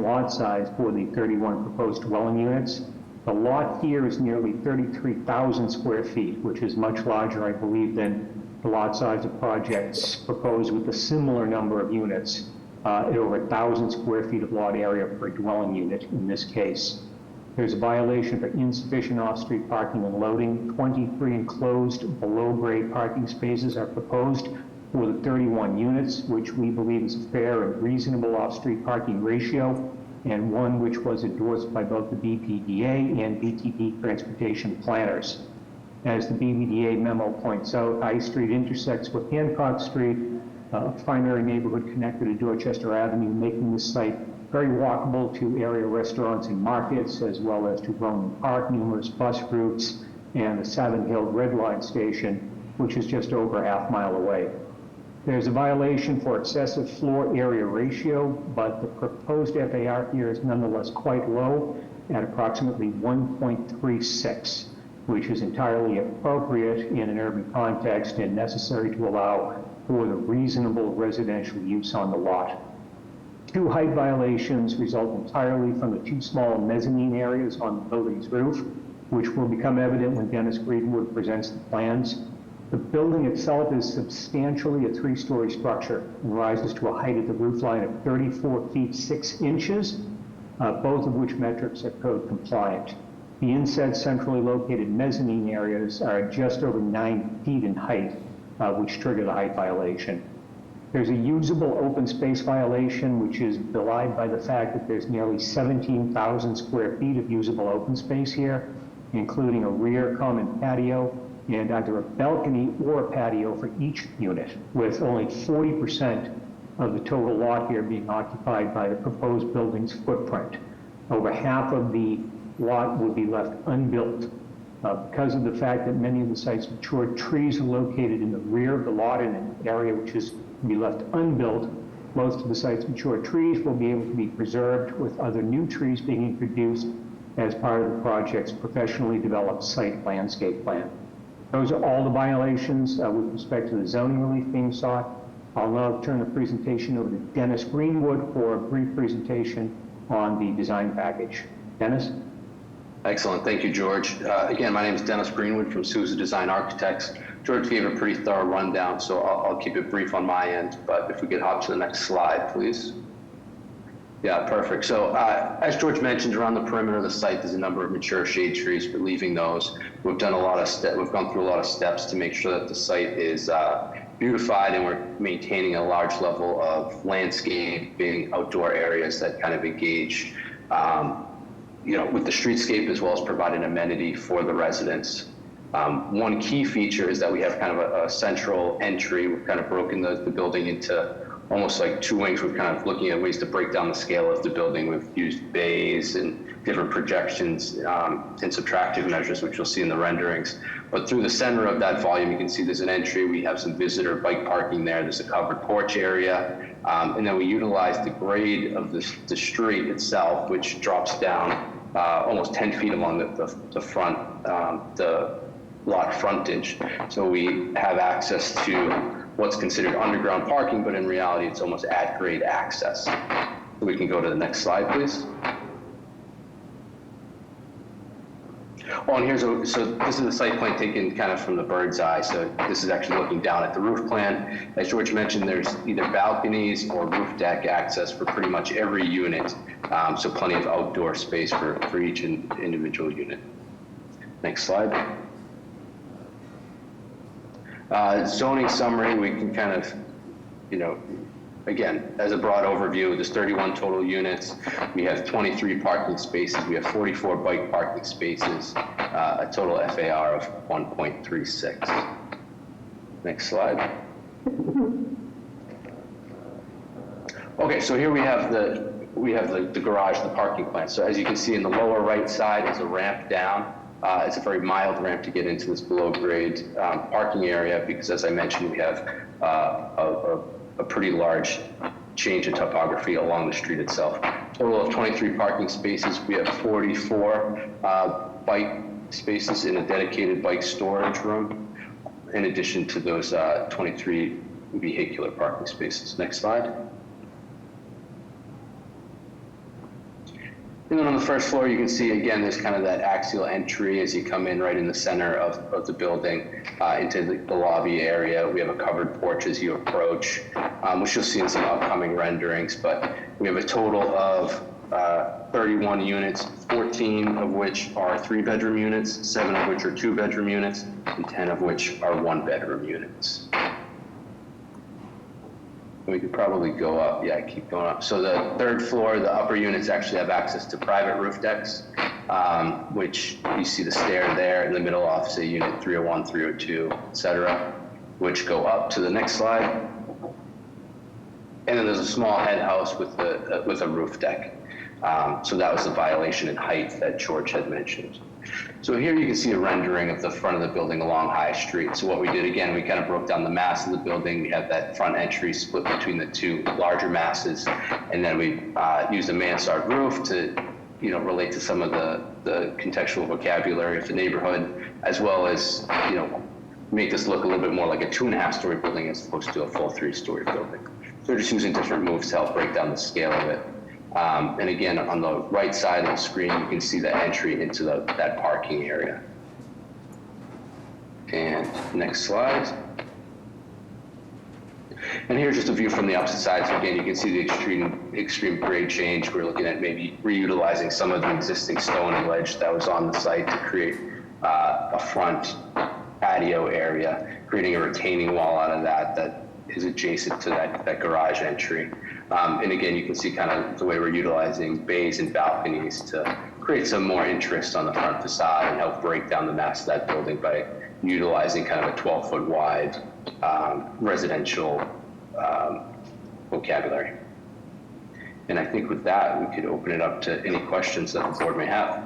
lot size for the 31 proposed dwelling units. The lot here is nearly 33,000 square feet, which is much larger, I believe, than the lot size of projects proposed with a similar number of units at over 1,000 square feet of lot area per dwelling unit in this case. There's a violation for insufficient off-street parking and loading. 23 enclosed below-grade parking spaces are proposed for the 31 units, which we believe is a fair and reasonable off-street parking ratio, and one which was endorsed by both the BPDA and BTD transportation planners. As the BPDA memo points out, High Street intersects with Hancock Street, a primary neighborhood connector to Dorchester Avenue, making this site very walkable to area restaurants and markets, as well as to Roman Park, numerous bus routes, and the Savin Hill Red Line station, which is just over a half-mile away. There's a violation for excessive floor area ratio, but the proposed FAR here is nonetheless quite low at approximately 1.36, which is entirely appropriate in an urban context and necessary to allow for the reasonable residential use on the lot. 2 height violations result entirely from the 2 small mezzanine areas on the building's roof, which will become evident when Dennis Greenwood presents the plans. The building itself is substantially a 3-story structure and rises to a height at the roof line of 34 feet 6 inches, both of which metrics are code compliant. The inset centrally located mezzanine areas are just over 9 feet in height, which trigger the height violation. There's a usable open space violation, which is belied by the fact that there's nearly 17,000 square feet of usable open space here, including a rear common patio and either a balcony or a patio for each unit, with only 40% of the total lot here being occupied by the proposed building's footprint. Over half of the lot would be left unbuilt. Because of the fact that many of the site's mature trees are located in the rear of the lot in an area which is to be left unbuilt, most of the site's mature trees will be able to be preserved, with other new trees being introduced as part of the project's professionally developed site landscape plan. Those are all the violations with respect to the zoning relief being sought. I'll now turn the presentation over to Dennis Greenwood for a brief presentation on the design package. Dennis? Excellent. Thank you, George. Again, my name is Dennis Greenwood from Sousa Design Architects. George gave a pretty thorough rundown, so I'll keep it brief on my end, but if we could hop to the next slide, please. Yeah, perfect. So as George mentioned, around the perimeter of the site, there's a number of mature shade trees. We're leaving those. We've gone through a lot of steps to make sure that the site is beautified, and we're maintaining a large level of landscaping, outdoor areas that kind of engage with the streetscape, as well as provide an amenity for the residents. One key feature is that we have kind of a central entry. We've kind of broken the building into almost like 2 wings. We're kind of looking at ways to break down the scale of the building. We've used bays and different projections and subtractive measures, which you'll see in the renderings. But through the center of that volume, you can see there's an entry. We have some visitor bike parking there. There's a covered porch area. And then we utilize the grade of the street itself, which drops down almost 10 feet along the front, the lot frontage. So we have access to what's considered underground parking, but in reality, it's almost at-grade access. We can go to the next slide, please. Oh, and so this is the site plan taken kind of from the bird's eye. So this is actually looking down at the roof plan. As George mentioned, there's either balconies or roof deck access for pretty much every unit. So plenty of outdoor space for each individual unit. Next slide. Zoning summary, we can kind of, again, as a broad overview, there's 31 total units. We have 23 parking spaces. We have 44 bike parking spaces, a total FAR of 1.36. Next slide. Okay, so here we have the garage, the parking plan. So as you can see in the lower right side is a ramp down. It's a very mild ramp to get into this below grade parking area because, as I mentioned, we have a pretty large change in topography along the street itself. Total of 23 parking spaces. We have 44 bike spaces in a dedicated bike storage room, in addition to those 23 vehicular parking spaces. Next slide. And then on the first floor, you can see, again, there's kind of that axial entry as you come in right in the center of the building into the lobby area. We have a covered porch as you approach, which you'll see in some upcoming renderings. But we have a total of 31 units, 14 of which are 3-bedroom units, 7 of which are 2-bedroom units, and 10 of which are 1-bedroom units. We could probably go up, keep going up. So the third floor, the upper units actually have access to private roof decks, which you see the stair there in the middle off, say, unit 301, 302, et cetera, which go up to the next slide. And then there's a small head house with a roof deck. So that was the violation in height that George had mentioned. So here you can see a rendering of the front of the building along High Street. So what we did, again, we kind of broke down the mass of the building. We have that front entry split between the two larger masses. And then we used a mansard roof to, relate to some of the contextual vocabulary of the neighborhood, as well as, make this look a little bit more like a 2.5-story building as opposed to a full 3-story building. So we're just using different moves to help break down the scale of it. And again, on the right side of the screen, you can see the entry into that parking area. And next slide. And here's just a view from the opposite side. So again, you can see the extreme grade change. We're looking at maybe reutilizing some of the existing stone and ledge that was on the site to create a front patio area, creating a retaining wall out of that is adjacent to that garage entry. And again, you can see kind of the way we're utilizing bays and balconies to create some more interest on the front facade and help break down the mass of that building by utilizing kind of a 12-foot wide residential vocabulary. And I think with that, we could open it up to any questions that the board may have.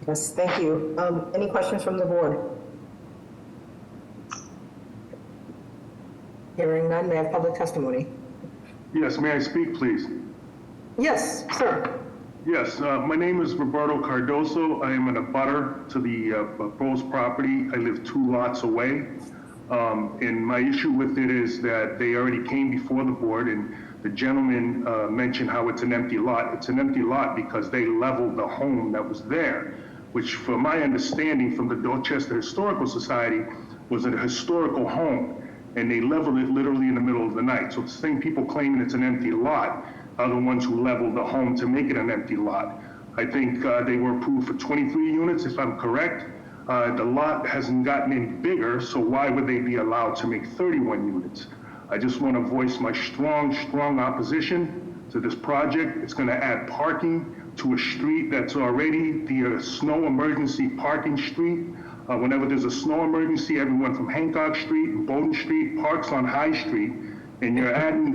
Yes, thank you. Any questions from the board? Hearing none, may I have public testimony? Yes, may I speak, please? Yes, sir. Yes, my name is Roberto Cardoso. I am an abutter to the proposed property. I live 2 lots away. And my issue with it is that they already came before the board, and the gentleman mentioned how it's an empty lot. It's an empty lot because they leveled the home that was there, which, from my understanding from the Dorchester Historical Society, was a historical home. And they leveled it literally in the middle of the night. So the same people claiming it's an empty lot are the ones who leveled the home to make it an empty lot. I think they were approved for 23 units, if I'm correct. The lot hasn't gotten any bigger, so why would they be allowed to make 31 units? I just want to voice my strong opposition to this project. It's going to add parking to a street that's already the snow emergency parking street. Whenever there's a snow emergency, everyone from Hancock Street and Bowdoin Street parks on High Street, and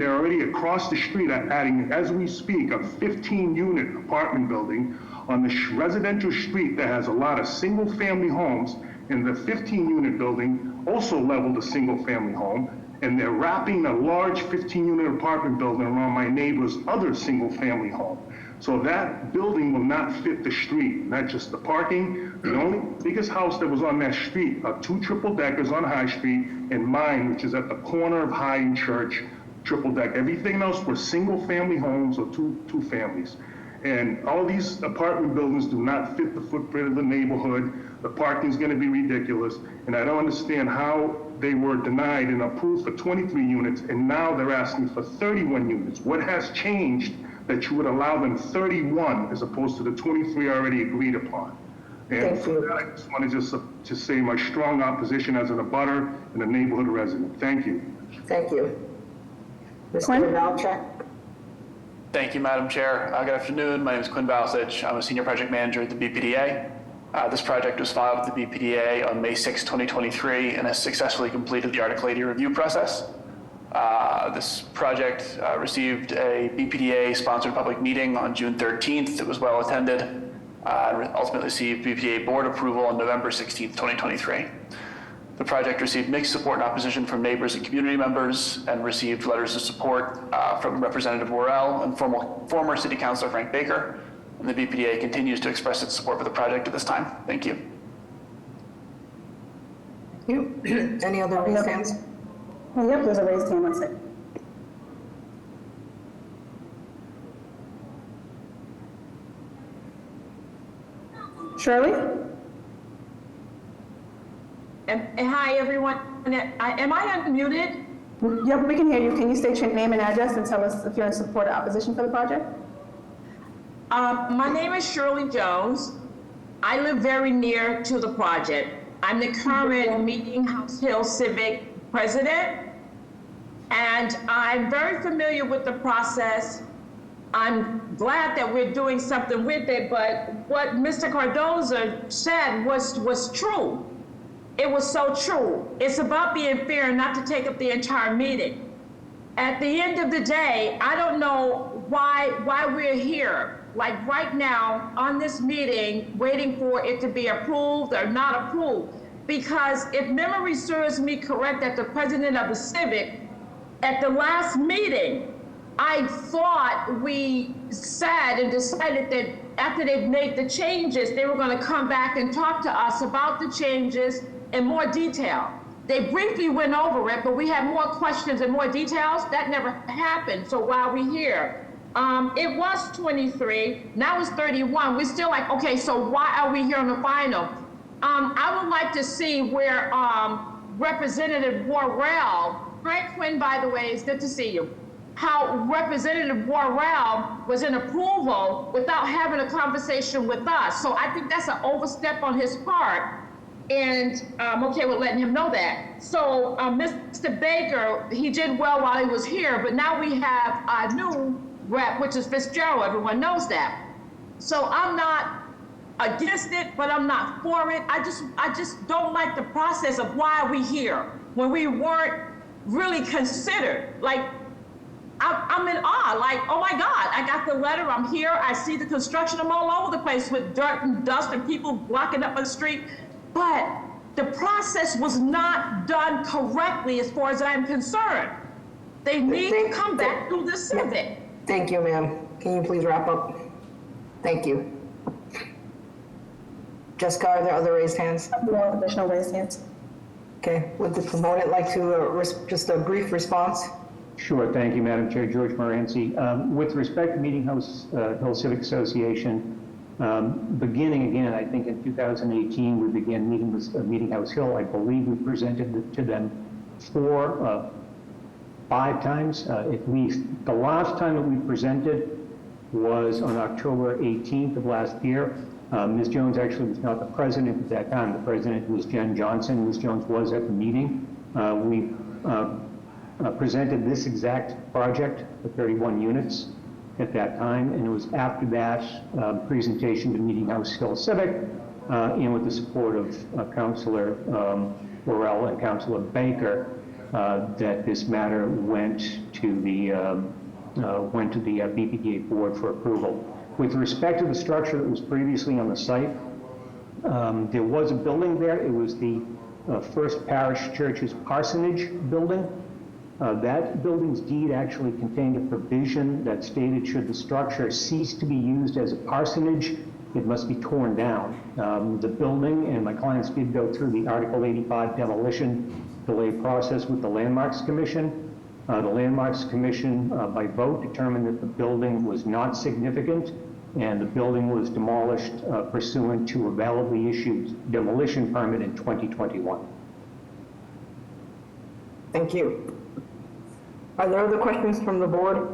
they're already across the street adding, as we speak, a 15-unit apartment building on the residential street that has a lot of single-family homes, and the 15-unit building also leveled a single-family home, and they're wrapping a large 15-unit apartment building around my neighbor's other single-family home. So that building will not fit the street, not just the parking. The only biggest house that was on that street are 2 triple-deckers on High Street, and mine, which is at the corner of High and Church, triple-deck. Everything else were single-family homes or two families. And all these apartment buildings do not fit the footprint of the neighborhood. The parking's gonna be ridiculous, and I don't understand how they were denied and approved for 23 units, and now they're asking for 31 units. What has changed that you would allow them 31 as opposed to the 23 already agreed upon? And Thank for you. that, I just want to say my strong opposition as an abutter and a neighborhood resident. Thank you. Thank you. Mr. Malchek? Thank you, Madam Chair. Good afternoon. My name is Quinn Balsich. I'm a senior project manager at the BPDA. This project was filed with the BPDA on May 6, 2023, and has successfully completed the Article 80 review process. This project received a BPDA-sponsored public meeting on June 13th. It was well attended, and ultimately received BPDA board approval on November 16th, 2023. The project received mixed support and opposition from neighbors and community members, and received letters of support from Representative Worrell and former City Councilor Frank Baker. And the BPDA continues to express its support for the project at this time. Thank you. Thank you. Any other raised hands? Oh, yep, there's a raised hand, one second. Shirley? Hi, everyone. Am I unmuted? Yep, we can hear you. Can you state your name and address and tell us if you're in support or opposition for the project? My name is Shirley Jones. I live very near to the project. I'm the current Meeting House Hill Civic president, and I'm very familiar with the process. I'm glad that we're doing something with it, but what Mr. Cardoza said was true. It was so true. It's about being fair and not to take up the entire meeting. At the end of the day, I don't know why we're here, like right now on this meeting, waiting for it to be approved or not approved. Because if memory serves me correct, at the president of the Civic, at the last meeting, I thought we said and decided that after they've made the changes, they were going to come back and talk to us about the changes in more detail. They briefly went over it, but we had more questions and more details. That never happened. So while we're here, it was 23, now it's 31. We're still like, okay, so why are we here on the final? I would like to see where Representative Worrell, hi Quinn, by the way, it's good to see you, how Representative Worrell was in approval without having a conversation with us. So I think that's an overstep on his part. And I'm okay with letting him know that. So Mr. Baker, he did well while he was here, but now we have a new rep, which is Fitzgerald. Everyone knows that. So I'm not against it, but I'm not for it. I just don't like the process of why are we here when we weren't really considered. Like, I'm in awe, like, oh my God, I got the letter, I'm here, I see the construction, I'm all over the place with dirt and dust and people blocking up the street. But the process was not done correctly as far as I'm concerned. They need to come back to the Civic. Thank you, ma'am. Can you please wrap up? Thank you. Jessica, are there other raised hands? No additional raised hands. Okay, would the proponent like to just a brief response? Sure, thank you, Madam Chair. George Moranci. With respect to Meeting House Hill Civic Association, beginning again, I think in 2018, we began meeting with Meeting House Hill. I believe we presented to them 5 times at least. The last time that we presented was on October 18th of last year. Ms. Jones actually was not the president at that time. The president was Jen Johnson. Ms. Jones was at the meeting. We presented this exact project, the 31 units at that time, and it was after that presentation to Meeting House Hill Civic, and with the support of Councilor Worrell and Councilor Baker, that this matter went to the BPDA board for approval. With respect to the structure that was previously on the site, there was a building there. It was the First Parish Church's parsonage building. That building's deed actually contained a provision that stated should the structure cease to be used as a parsonage, it must be torn down. The building, and my clients did go through the Article 85 demolition delay process with the Landmarks Commission. The Landmarks Commission, by vote, determined that the building was not significant, and the building was demolished pursuant to a validly issued demolition permit in 2021. Thank you. Are there other questions from the board?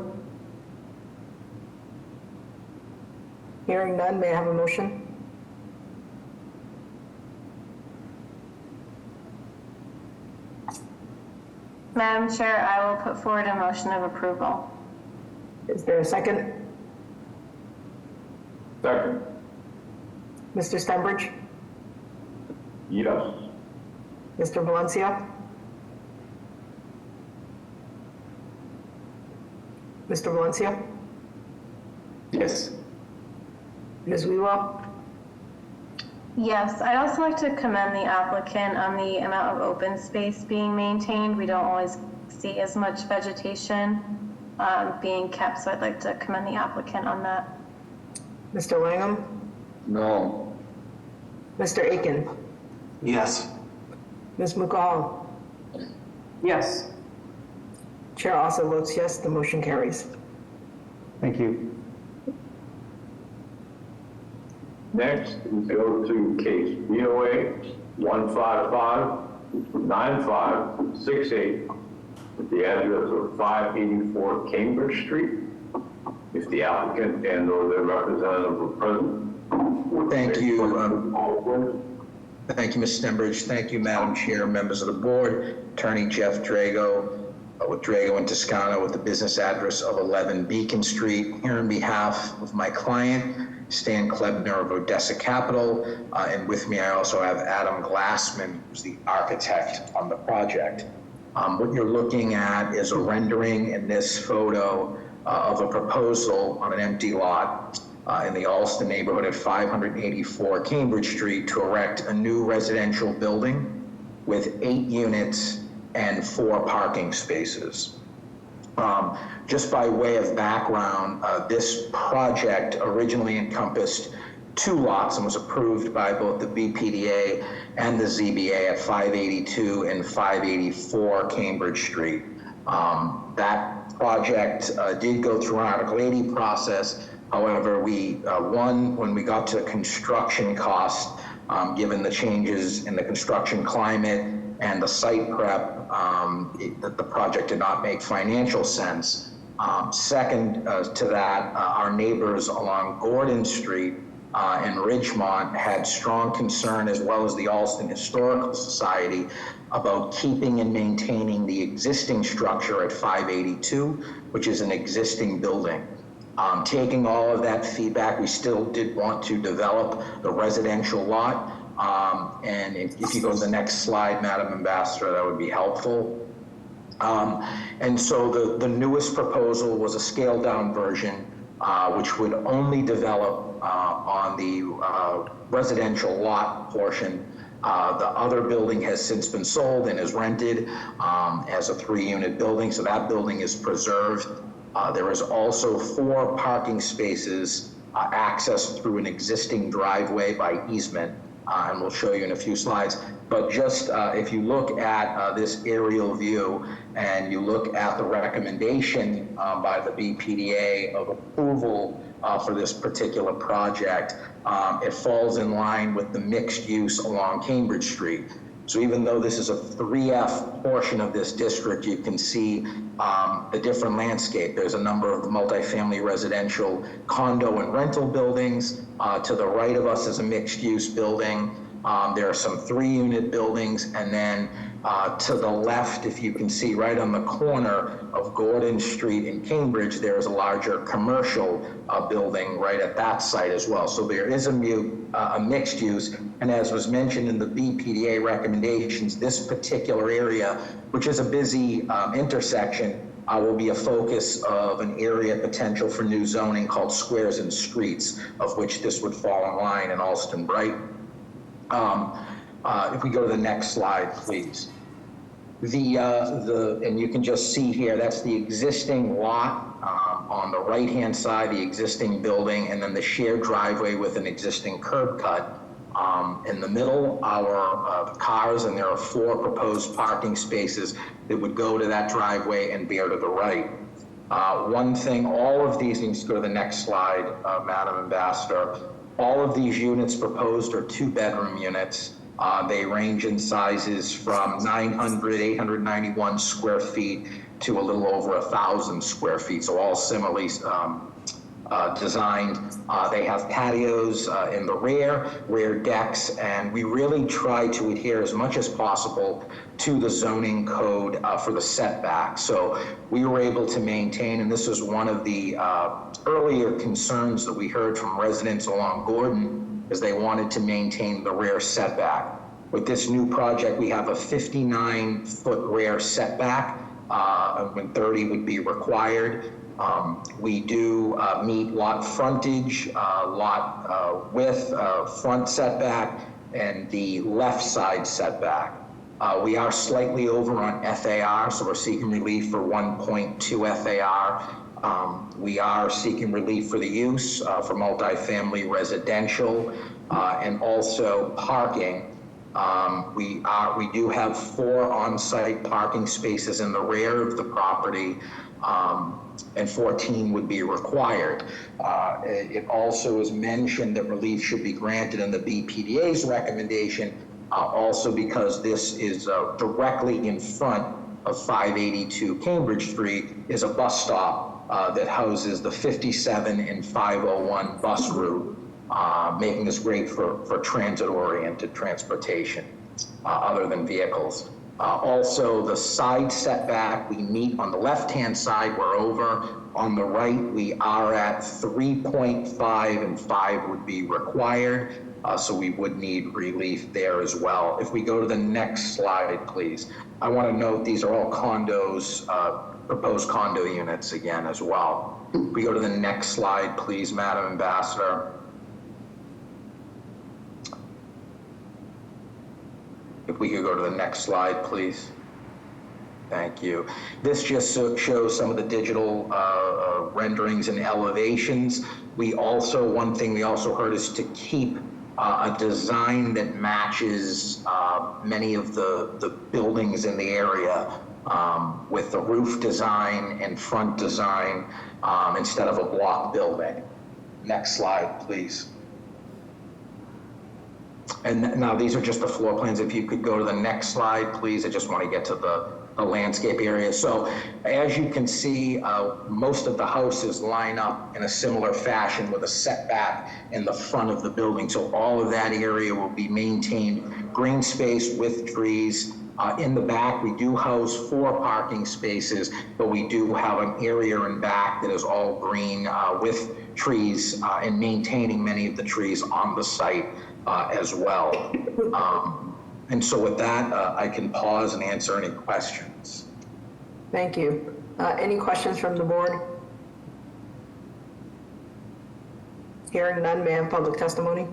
Hearing none, may I have a motion? Madam Chair, I will put forward a motion of approval. Is there a second? Second. Mr. Stenbridge? Yes. Mr. Valencia? Mr. Valencia? Yes. Ms. Wheelock? Yes, I'd also like to commend the applicant on the amount of open space being maintained. We don't always see as much vegetation being kept, so I'd like to commend the applicant on that. Mr. Langham? No. Mr. Aiken? Yes. Ms. McCall? Yes. Chair also votes yes, the motion carries. Thank you. Next, we go to case BOA 155-9568, with the address of 584 Cambridge Street. If the applicant and/or their representative are present. Thank you. Thank you, Ms. Stenbridge. Thank you, Madam Chair, members of the board. Attorney Jeff Drago with Drago and Toscano with the business address of 11 Beacon Street. Here on behalf of my client, Stan Klebner of Odessa Capital, and with me I also have Adam Glassman, who's the architect on the project. What you're looking at is a rendering in this photo of a proposal on an empty lot in the Alston neighborhood at 584 Cambridge Street to erect a new residential building with 8 units and 4 parking spaces. Just by way of background, this project originally encompassed 2 lots and was approved by both the BPDA and the ZBA at 582 and 584 Cambridge Street. That project did go through an Article 80 process. However, when we got to construction costs, given the changes in the construction climate and the site prep, the project did not make financial sense. Second to that, our neighbors along Gordon Street in Ridgemont had strong concern, as well as the Alston Historical Society, about keeping and maintaining the existing structure at 582, which is an existing building. Taking all of that feedback, we still did want to develop the residential lot. And if you go to the next slide, Madam Ambassador, that would be helpful. And so the newest proposal was a scaled down version, which would only develop on the residential lot portion. The other building has since been sold and is rented as a 3-unit building, so that building is preserved. There is also 4 parking spaces accessed through an existing driveway by easement, and we'll show you in a few slides. But just if you look at this aerial view and you look at the recommendation by the BPDA of approval for this particular project, it falls in line with the mixed use along Cambridge Street. So even though this is a 3F portion of this district, you can see the different landscape. There's a number of multifamily residential condo and rental buildings. To the right of us is a mixed use building. There are some 3-unit buildings, and then to the left, if you can see right on the corner of Gordon Street in Cambridge, there is a larger commercial building right at that site as well. So there is a mixed use, and as was mentioned in the BPDA recommendations, this particular area, which is a busy intersection, will be a focus of an area potential for new zoning called Squares and Streets, of which this would fall in line in Alston Bright. If we go to the next slide, please. And you can just see here, that's the existing lot on the right-hand side, the existing building, and then the shared driveway with an existing curb cut. In the middle, our cars, and there are 4 proposed parking spaces that would go to that driveway and bear to the right. One thing, all of these, needs to go to the next slide, Madam Ambassador. All of these units proposed are 2-bedroom units. They range in sizes from 891 square feet to a little over 1,000 square feet. So all similarly designed. They have patios in the rear decks, and we really try to adhere as much as possible to the zoning code for the setback. So we were able to maintain, and this was one of the earlier concerns that we heard from residents along Gordon, is they wanted to maintain the rear setback. With this new project, we have a 59-foot rear setback, when 30 would be required. We do meet lot frontage, lot width, front setback, and the left side setback. We are slightly over on FAR, so we're seeking relief for 1.2 FAR. We are seeking relief for the use for multifamily residential and also parking. We do have 4 on-site parking spaces in the rear of the property, and 14 would be required. It also is mentioned that relief should be granted in the BPDA's recommendation, also because this is directly in front of 582 Cambridge Street is a bus stop that houses the 57 and 501 bus route, making this great for transit-oriented transportation other than vehicles. Also, the side setback we meet on the left-hand side, we're over. On the right, we are at 3.5, and 5 would be required. So we would need relief there as well. If we go to the next slide, please. I want to note these are all condos, proposed condo units again as well. If we go to the next slide, please, Madam Ambassador. If we could go to the next slide, please. Thank you. This just shows some of the digital renderings and elevations. We also, one thing we also heard is to keep a design that matches many of the buildings in the area with the roof design and front design instead of a block building. Next slide, please. And now these are just the floor plans. If you could go to the next slide, please. I just want to get to the landscape area. So as you can see, most of the houses line up in a similar fashion with a setback in the front of the building. So all of that area will be maintained green space with trees. In the back, we do house 4 parking spaces, but we do have an area in back that is all green with trees and maintaining many of the trees on the site as well. And so with that, I can pause and answer any questions. Thank you. Any questions from the board? Hearing none, may I have public testimony?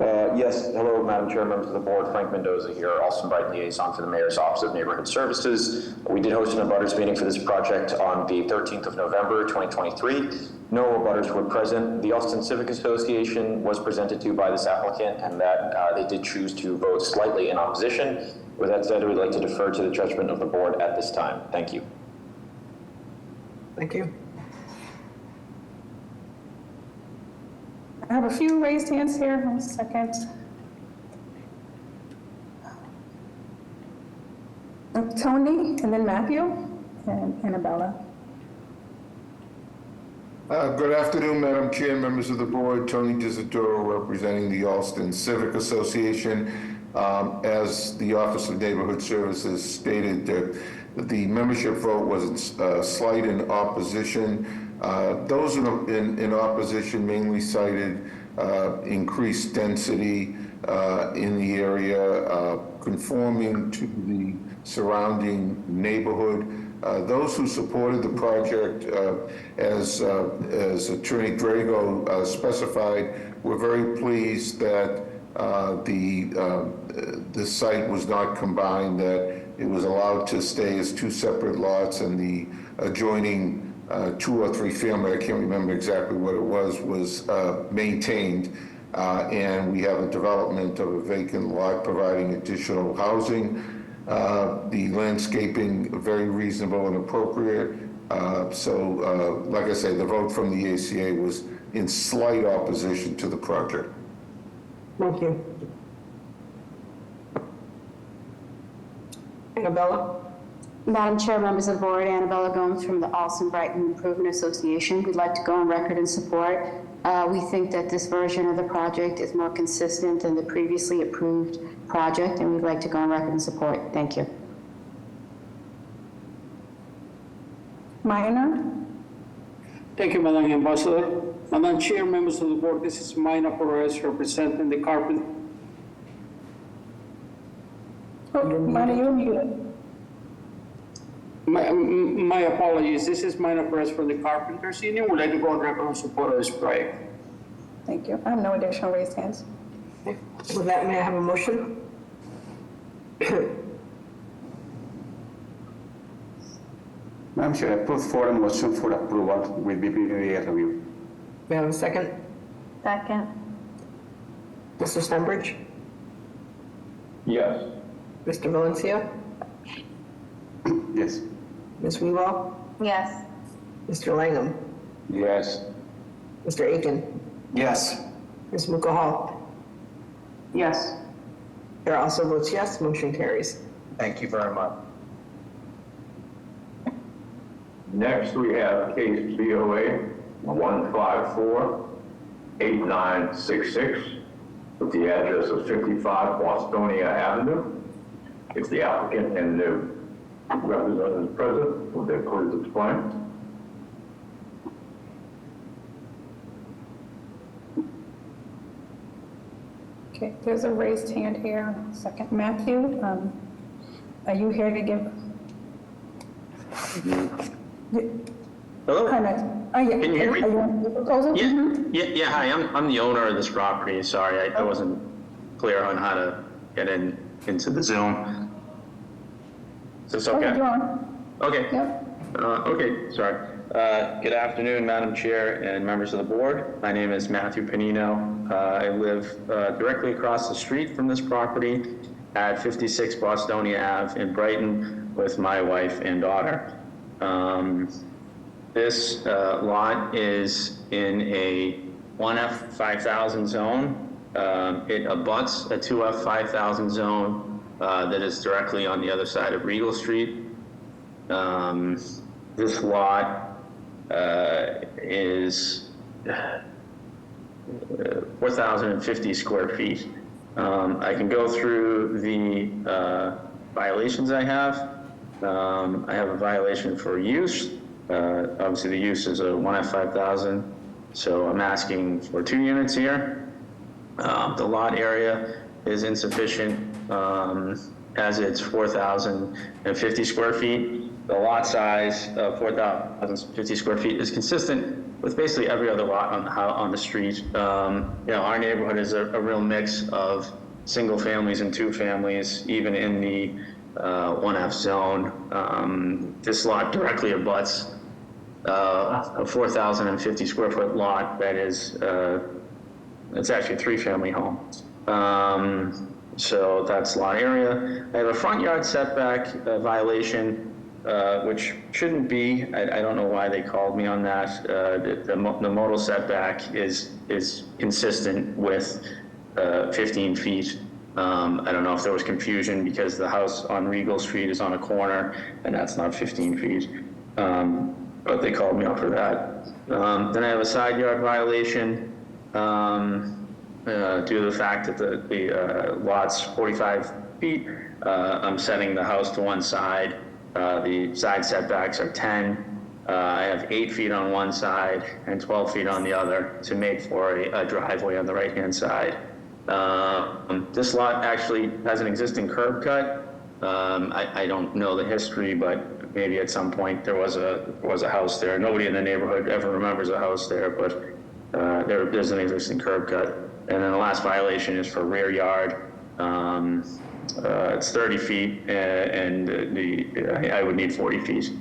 Yes, hello, Madam Chair, members of the board. Frank Mendoza here, Alston Brighton liaison for the Mayor's Office of Neighborhood Services. We did host an abutters meeting for this project on the 13th of November, 2023. No abutters were present. The Austin Civic Association was presented to by this applicant, and that they did choose to vote slightly in opposition. With that said, we'd like to defer to the judgment of the board at this time. Thank you. Thank you. I have a few raised hands here. 1 second. Tony, and then Matthew, and Annabella. Good afternoon, Madam Chair, members of the board. Tony Disadoro representing the Alston Civic Association. As the Office of Neighborhood Services stated, the membership vote was slight in opposition. Those in opposition mainly cited increased density in the area, conforming to the surrounding neighborhood. Those who supported the project, as Attorney Drago specified, were very pleased that the site was not combined, that it was allowed to stay as 2 separate lots, and the adjoining 2 or 3 family, I can't remember exactly what it was maintained. And we have a development of a vacant lot providing additional housing. The landscaping very reasonable and appropriate. So like I say, the vote from the ACA was in slight opposition to the project. Thank you. Annabella? Madam Chair, members of the board, Annabella Gomes from the Alston Brighton Improvement Association. We'd like to go on record in support. We think that this version of the project is more consistent than the previously approved project, and we'd like to go on record in support. Thank you. Minor? Thank you, Madam Ambassador. Madam Chair, members of the board, this is Mina Perez representing the carpet. Oh, Minor, you're muted. My apologies. This is Mina Perez from the Carpenters Union. Would like to go on record in support of this project. Thank you. I have no additional raised hands. With that, may I have a motion? Madam Chair, I put forward a motion for approval with BPDA review. May I have a second? Second. Mr. Stenbridge? Yes. Mr. Valencia? Yes. Ms. Wewell? Yes. Mr. Langham? Yes. Mr. Aiken? Yes. Ms. Mukahal? Yes. Chair also votes yes, motion carries. Thank you very much. Next, we have case BOA 1548966 with the address of 55 Bostonia Avenue. If the applicant and the representative present, will they please explain? Okay, there's a raised hand here. Second, Matthew, are you here to give? Hello? Yeah. Can you hear me? Are you on the proposal? Yeah, hi, I'm the owner of this property. Sorry, I wasn't clear on how to get into the Zoom. Is this okay? You're on. Okay. Yep. Okay, sorry. Good afternoon, Madam Chair and members of the board. My name is Matthew Panino. I live directly across the street from this property at 56 Bostonia Ave in Brighton with my wife and daughter. This lot is in a 1F 5000 zone. It abuts a 2F 5000 zone that is directly on the other side of Regal Street. This lot is 4,050 square feet. I can go through the violations I have. I have a violation for use. Obviously the use is a 1F 5000, so I'm asking for 2 units here. The lot area is insufficient as it's 4,050 square feet. The lot size of 4,050 square feet is consistent with basically every other lot on the street. Our neighborhood is a real mix of single families and 2 families, even in the 1F zone. This lot directly abuts a 4,050 square foot lot that is, it's actually a 3-family home. So that's lot area. I have a front yard setback violation, which shouldn't be. I don't know why they called me on that. The modal setback is consistent with 15 feet. I don't know if there was confusion because the house on Regal Street is on a corner and that's not 15 feet. But they called me up for that. Then I have a side yard violation due to the fact that the lot's 45 feet. I'm setting the house to one side. The side setbacks are 10. I have 8 feet on one side and 12 feet on the other to make for a driveway on the right-hand side. This lot actually has an existing curb cut. I don't know the history, but maybe at some point there was a house there. Nobody in the neighborhood ever remembers a house there, but there's an existing curb cut. And then the last violation is for rear yard. It's 30 feet, and I would need 40 feet.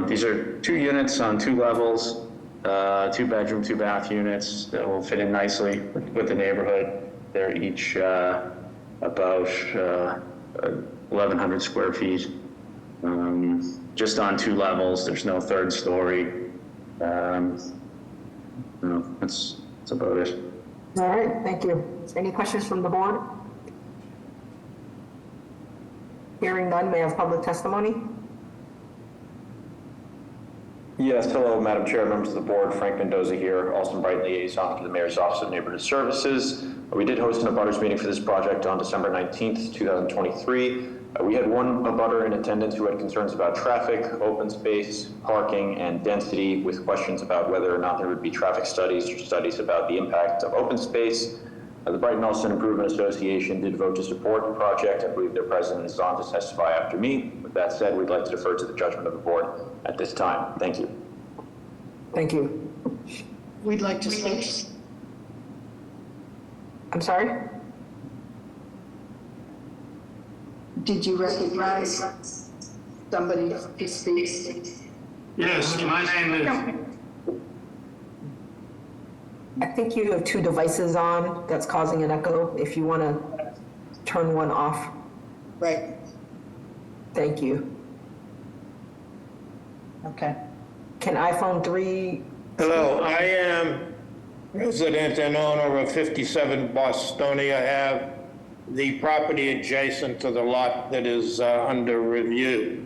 These are 2 units on 2 levels, 2 bedroom, 2 bath units that will fit in nicely with the neighborhood. They're each about 1,100 square feet. Just on 2 levels. There's no 3rd story. That's about it. All right, thank you. Any questions from the board? Hearing none, may I have public testimony? Yes, hello, Madam Chair, members of the board, Frank Mendoza here, Alston Brighton liaison for the Mayor's Office of Neighborhood Services. We did host an abutters meeting for this project on December 19th, 2023. We had one abutter in attendance who had concerns about traffic, open space, parking, and density, with questions about whether or not there would be traffic studies or studies about the impact of open space. The Brighton Alston Improvement Association did vote to support the project. I believe their president is on to testify after me. With that said, we'd like to defer to the judgment of the board at this time. Thank you. Thank you. We'd like to speak. I'm sorry? Did you recognize somebody who speaks? Yes, my name is. I think you have two devices on that's causing an echo. If you want to turn one off. Right. Thank you. Okay. Can iPhone 3? Hello, I am resident and owner of 57 Bostonia Ave, the property adjacent to the lot that is under review.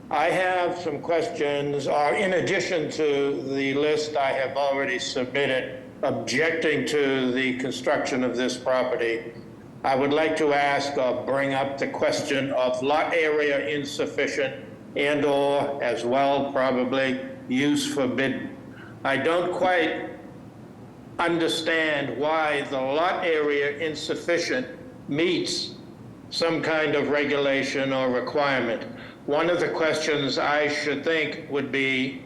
I have some questions, or in addition to the list I have already submitted objecting to the construction of this property. I would like to ask or bring up the question of lot area insufficient and/or as well probably use forbidden. I don't quite understand why the lot area insufficient meets some kind of regulation or requirement. One of the questions I should think would be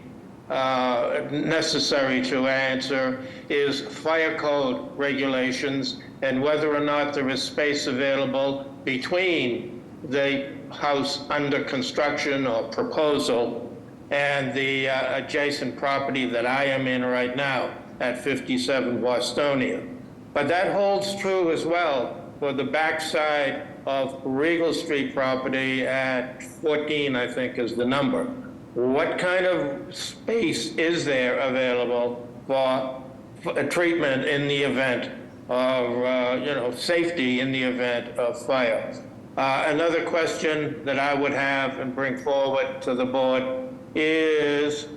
necessary to answer is fire code regulations and whether or not there is space available between the house under construction or proposal and the adjacent property that I am in right now at 57 Bostonia. But that holds true as well for the backside of Regal Street property at 14, I think is the number. What kind of space is there available for a treatment in the event of, safety in the event of fire? Another question that I would have and bring forward to the board is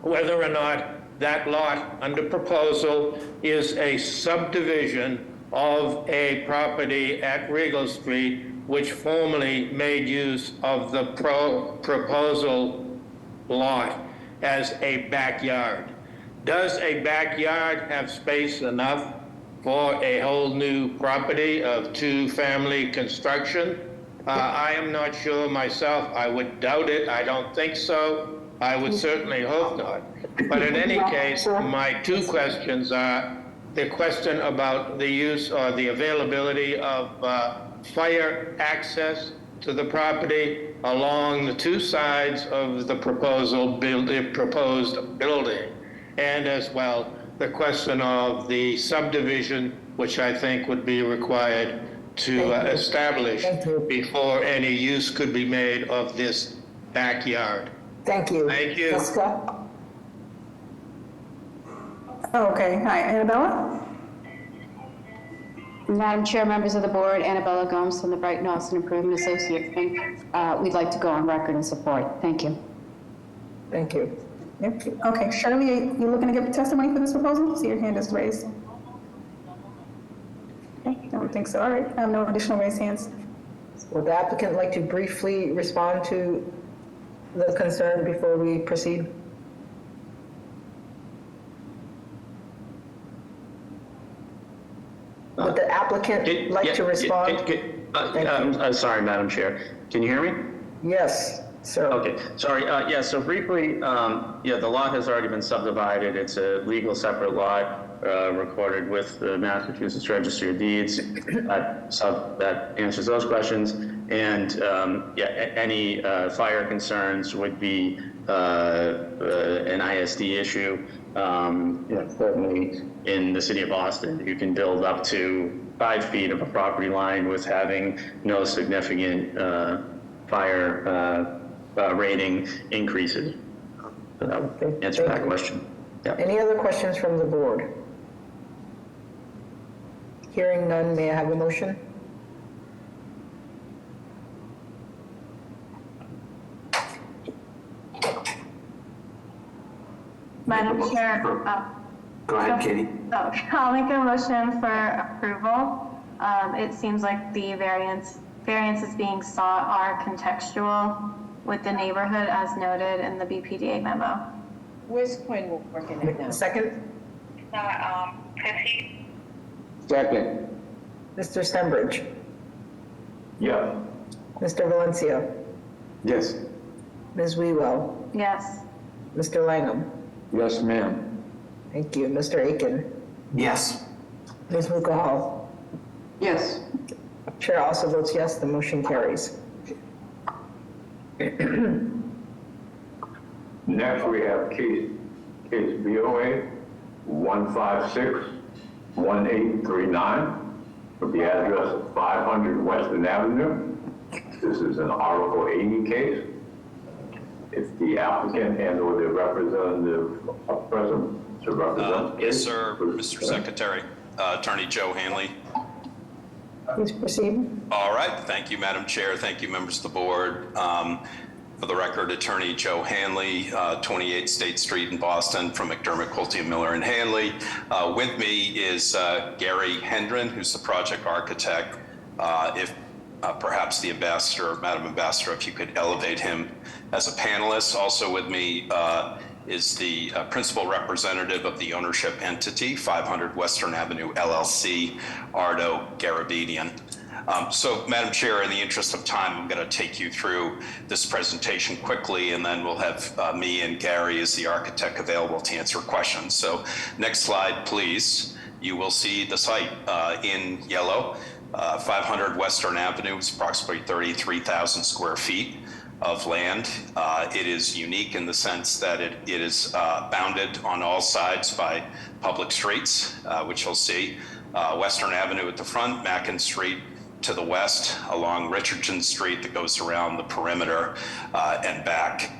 whether or not that lot under proposal is a subdivision of a property at Regal Street which formerly made use of the proposal lot as a backyard. Does a backyard have space enough for a whole new property of two-family construction? I am not sure myself. I would doubt it. I don't think so. I would certainly hope not. But in any case, my two questions are the question about the use or the availability of fire access to the property along the two sides of the proposed building, and as well the question of the subdivision, which I think would be required to establish before any use could be made of this backyard. Thank you. Thank you. Jessica? Okay, hi, Annabella? Madam Chair, members of the board, Annabella Gomes from the Brighton Alston Improvement Association. We'd like to go on record in support. Thank you. Thank you. Yep. Okay, Shirley, you looking to give testimony for this proposal? See your hand is raised. Okay, I don't think so. All right, I have no additional raised hands. Would the applicant like to briefly respond to the concern before we proceed? Would the applicant like to respond? Sorry, Madam Chair. Can you hear me? Yes, sir. Okay, sorry. Yeah, so briefly, the lot has already been subdivided. It's a legal separate lot recorded with the Massachusetts Registry of Deeds. That answers those questions. And any fire concerns would be an ISD issue. Certainly in the city of Boston, you can build up to 5 feet of a property line with having no significant fire rating increases. So that would answer that question. Yep. Any other questions from the board? Hearing none, may I have a motion? Madam Chair. Go ahead, Katie. Oh, I'll make a motion for approval. It seems like the variances being sought are contextual with the neighborhood as noted in the BPDA memo. Where's Quinn working at now? Second? Second. Mr. Stenbridge? Yes. Mr. Valencia? Yes. Ms. Wewell? Yes. Mr. Langham? Yes, ma'am. Thank you. Mr. Aiken? Yes. Ms. Mukahal? Yes. Chair also votes yes, the motion carries. Next, we have case BOA 1561839 with the address of 500 Western Avenue. This is an Article 80 case. If the applicant and or the representative are present to represent. Yes, sir, Mr. Secretary. Attorney Joe Hanley. Please proceed. All right, thank you, Madam Chair. Thank you, members of the board. For the record, Attorney Joe Hanley, 28 State Street in Boston, from McDermott, Quilty, Miller and Hanley. With me is Gary Hendren, who's the project architect. If perhaps the ambassador, Madam Ambassador, if you could elevate him as a panelist. Also with me is the principal representative of the ownership entity, 500 Western Avenue LLC, Ardo Garabedian. So, Madam Chair, in the interest of time, I'm going to take you through this presentation quickly, and then we'll have me and Gary as the architect available to answer questions. So, next slide, please. You will see the site in yellow. 500 Western Avenue is approximately 33,000 square feet of land. It is unique in the sense that it is bounded on all sides by public streets, which you'll see. Western Avenue at the front, Mackin Street to the west, along Richardson Street that goes around the perimeter and back.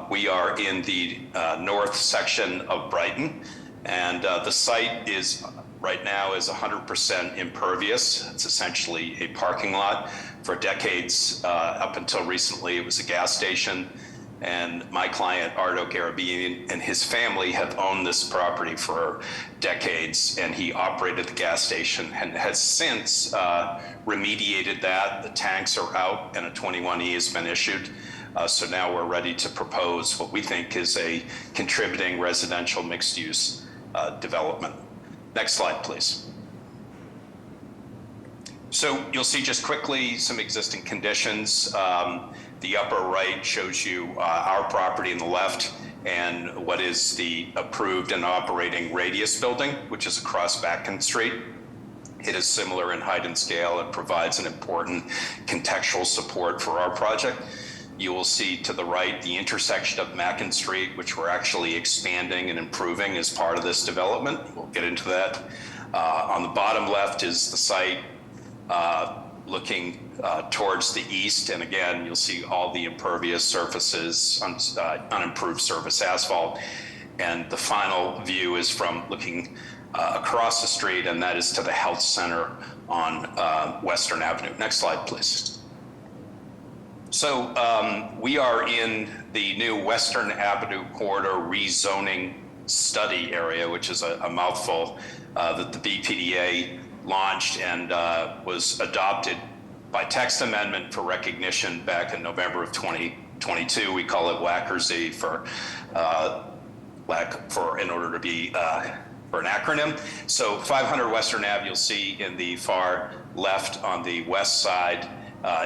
We are in the north section of Brighton, and the site is right now is 100% impervious. It's essentially a parking lot. For decades, up until recently, it was a gas station. And my client, Ardo Garabedian, and his family have owned this property for decades, and he operated the gas station and has since remediated that. The tanks are out and a 21E has been issued. So now we're ready to propose what we think is a contributing residential mixed-use development. Next slide, please. So you'll see just quickly some existing conditions. The upper right shows you our property in the left and what is the approved and operating Radius building, which is across Mackin Street. It is similar in height and scale. It provides an important contextual support for our project. You will see to the right the intersection of Mackin Street, which we're actually expanding and improving as part of this development. We'll get into that. On the bottom left is the site looking towards the east, and again, you'll see all the impervious surfaces, unimproved surface asphalt, and the final view is from looking across the street, and that is to the health center on Western Avenue. Next slide, please. So we are in the new Western Avenue corridor rezoning study area, which is a mouthful that the BPDA launched and was adopted by text amendment for recognition back in November of 2022. We call it WACRZ in order to be for an acronym. So 500 Western Ave, you'll see in the far left on the west side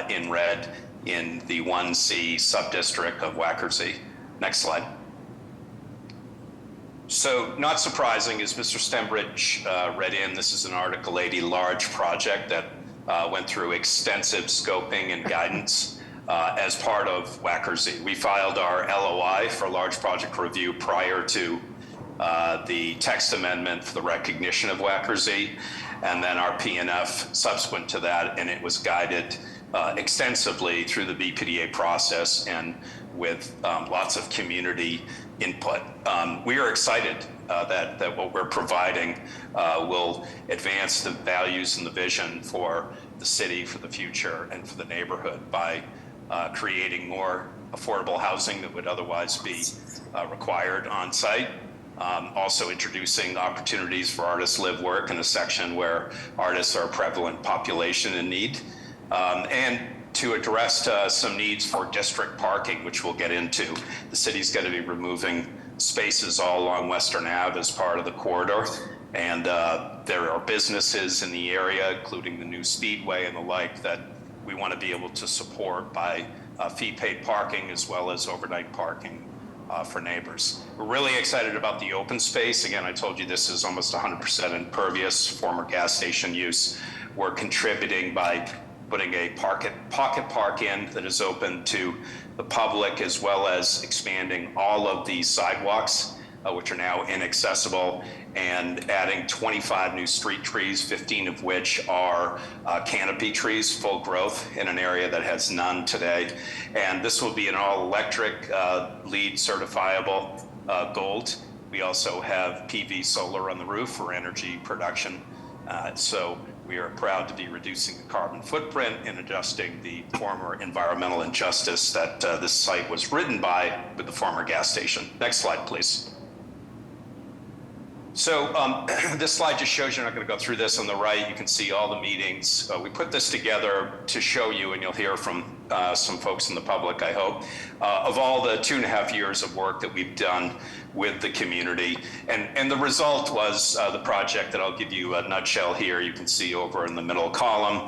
in red in the 1C subdistrict of WACRZ. Next slide. So not surprising, as Mr. Stenbridge read in, this is an Article 80 large project that went through extensive scoping and guidance as part of WACRZ. We filed our LOI for large project review prior to the text amendment for the recognition of WACRZ, and then our PNF subsequent to that, and it was guided extensively through the BPDA process and with lots of community input. We are excited that what we're providing will advance the values and the vision for the city, for the future, and for the neighborhood by creating more affordable housing that would otherwise be required on site, Also introducing opportunities for artists live work in a section where artists are a prevalent population in need. And to address some needs for district parking, which we'll get into. The city's going to be removing spaces all along Western Ave as part of the corridor. And there are businesses in the area, including the new Speedway and the like, that we want to be able to support by fee-paid parking as well as overnight parking for neighbors. We're really excited about the open space. Again, I told you this is almost 100% impervious, former gas station use. We're contributing by putting a pocket park in that is open to the public, as well as expanding all of these sidewalks, which are now inaccessible, and adding 25 new street trees, 15 of which are canopy trees, full growth, in an area that has none today. And this will be an all-electric, LEED certifiable gold. We also have PV solar on the roof for energy production. So we are proud to be reducing the carbon footprint and adjusting the former environmental injustice that this site was ridden by with the former gas station. Next slide, please. So this slide just shows you, I'm not going to go through this on the right. You can see all the meetings. We put this together to show you, and you'll hear from some folks in the public, I hope, of all the 2.5 years of work that we've done with the community. And the result was the project that I'll give you a nutshell here. You can see over in the middle column.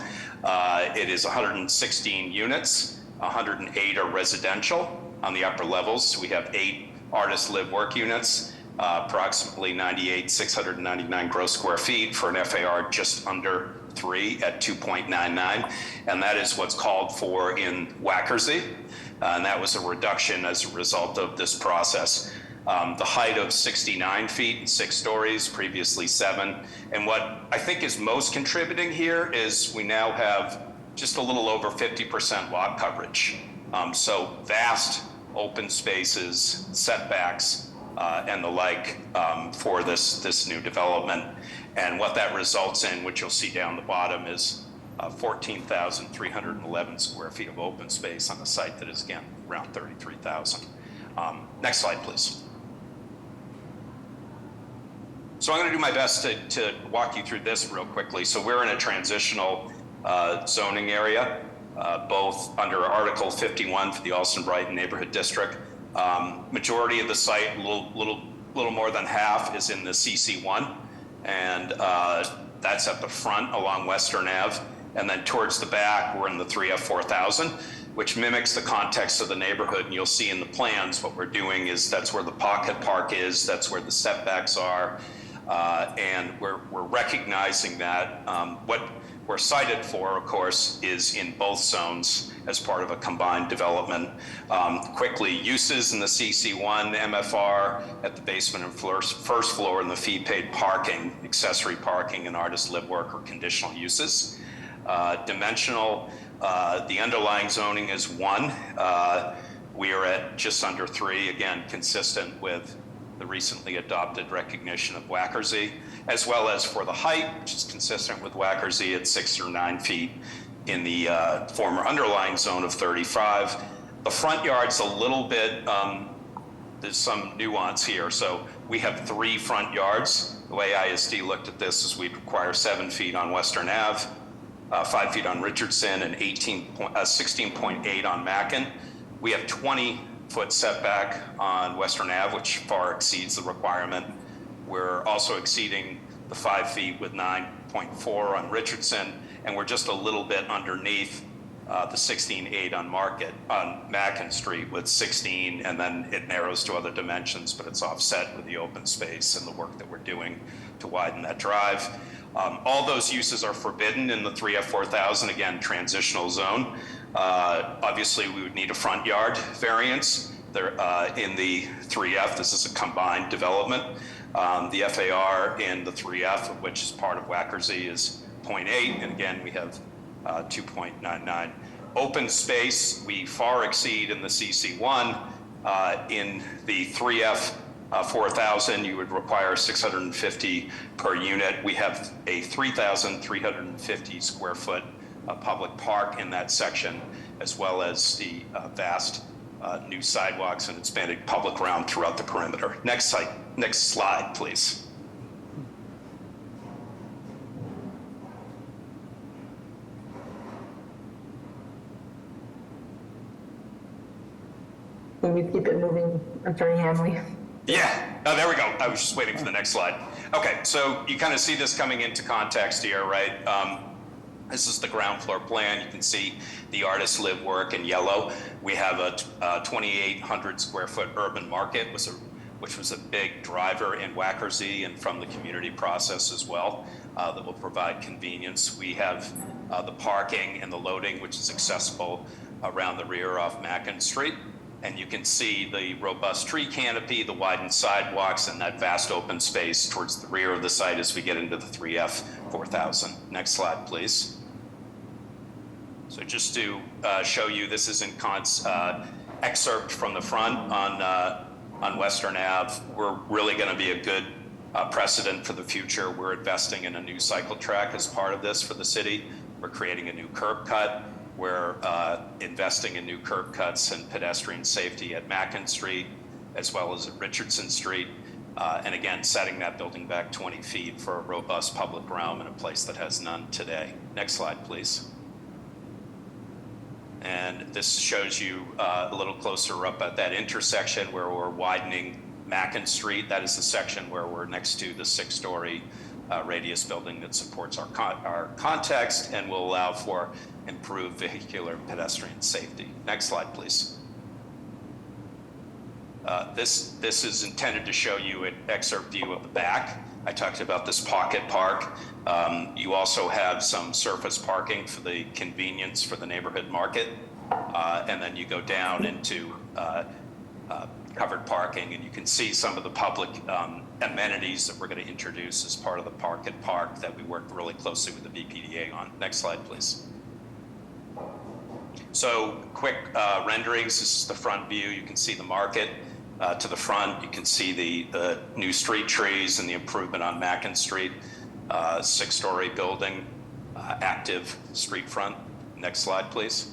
It is 116 units, 108 are residential on the upper levels. We have 8 artist live work units. Approximately 699 gross square feet for an FAR just under 3 at 2.99. And that is what's called for in Wackersey. And that was a reduction as a result of this process. The height of 69 feet and 6 stories, previously 7. And what I think is most contributing here is we now have just a little over 50% lot coverage. So vast open spaces, setbacks, and the like for this new development. And what that results in, which you'll see down the bottom, is 14,311 square feet of open space on a site that is, again, around 33,000. Next slide, please. So I'm going to do my best to walk you through this real quickly. So we're in a transitional zoning area, both under Article 51 for the Alston-Brighton Neighborhood District. Majority of the site, little more than half, is in the CC1, and that's at the front along Western Ave. And then towards the back, we're in the 3F4000, which mimics the context of the neighborhood. And you'll see in the plans what we're doing is that's where the pocket park is, that's where the setbacks are, and we're recognizing that. What we're cited for, of course, is in both zones as part of a combined development. Quickly, uses in the CC1, MFR at the basement and first floor, and the fee-paid parking, accessory parking, and artist live work or conditional uses. Dimensional, the underlying zoning is 1. We are at just under 3, again, consistent with the recently adopted recognition of Wackersey, as well as for the height, which is consistent with Wackersey at 6 or 9 feet in the former underlying zone of 35. The front yard's a little bit, there's some nuance here. So we have 3 front yards. The way ISD looked at this is we'd require 7 feet on Western Ave, 5 feet on Richardson, and 16.8 on Mackin. We have 20-foot setback on Western Ave, which far exceeds the requirement. We're also exceeding the 5 feet with 9.4 on Richardson, and we're just a little bit underneath the 16.8 on Mackin Street with 16, and then it narrows to other dimensions, but it's offset with the open space and the work that we're doing to widen that drive. All those uses are forbidden in the 3F4000, again, transitional zone. Obviously, we would need a front yard variance. There, in the 3F, this is a combined development. The FAR in the 3F, which is part of Wackersey, is 0.8, and again, we have 2.99. Open space, we far exceed in the CC1. In the 3F 4,000, you would require 650 per unit. We have a 3,350 square foot public park in that section, as well as the vast new sidewalks and expanded public realm throughout the perimeter. Next slide, please. Can we keep it moving, Attorney Hanley? Yeah, oh, there we go. I was just waiting for the next slide. Okay, so you kind of see this coming into context here, right? This is the ground floor plan. You can see the artist live work in yellow. We have a 2,800 square foot urban market, which was a big driver in Wackersey and from the community process as well, that will provide convenience. We have the parking and the loading, which is accessible around the rear off Mackin Street. And you can see the robust tree canopy, the widened sidewalks, and that vast open space towards the rear of the site as we get into the 3F 4000. Next slide, please. So just to show you, this is in excerpt from the front on Western Ave. We're really going to be a good precedent for the future. We're investing in a new cycle track as part of this for the city. We're creating a new curb cut. We're investing in new curb cuts and pedestrian safety at Mackin Street, as well as at Richardson Street. And again, setting that building back 20 feet for a robust public realm in a place that has none today. Next slide, please. And this shows you a little closer up at that intersection where we're widening Mackin Street. That is the section where we're next to the 6-story radius building that supports our context and will allow for improved vehicular and pedestrian safety. Next slide, please. This is intended to show you an excerpt view of the back. I talked about this pocket park. You also have some surface parking for the convenience for the neighborhood market. And then you go down into covered parking, and you can see some of the public amenities that we're going to introduce as part of the pocket park that we worked really closely with the BPDA on. Next slide, please. So quick renderings. This is the front view. You can see the market to the front. You can see the new street trees and the improvement on Mackin Street. 6-story building, active street front. Next slide, please.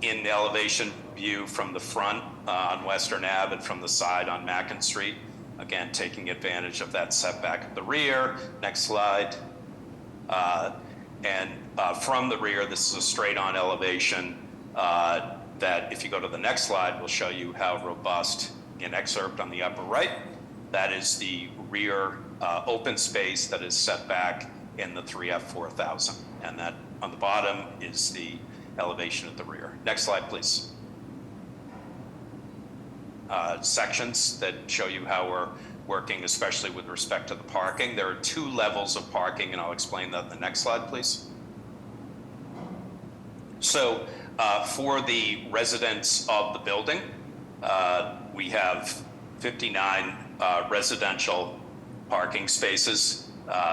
In the elevation view from the front on Western Ave and from the side on Mackin Street, again, taking advantage of that setback at the rear. Next slide. And from the rear, this is a straight-on elevation that, if you go to the next slide, will show you how robust, an excerpt on the upper right. That is the rear open space that is set back in the 3F 4000. And that on the bottom is the elevation at the rear. Next slide, please. Sections that show you how we're working, especially with respect to the parking. There are 2 levels of parking, and I'll explain that in the next slide, please. So for the residents of the building, we have 59 residential parking spaces,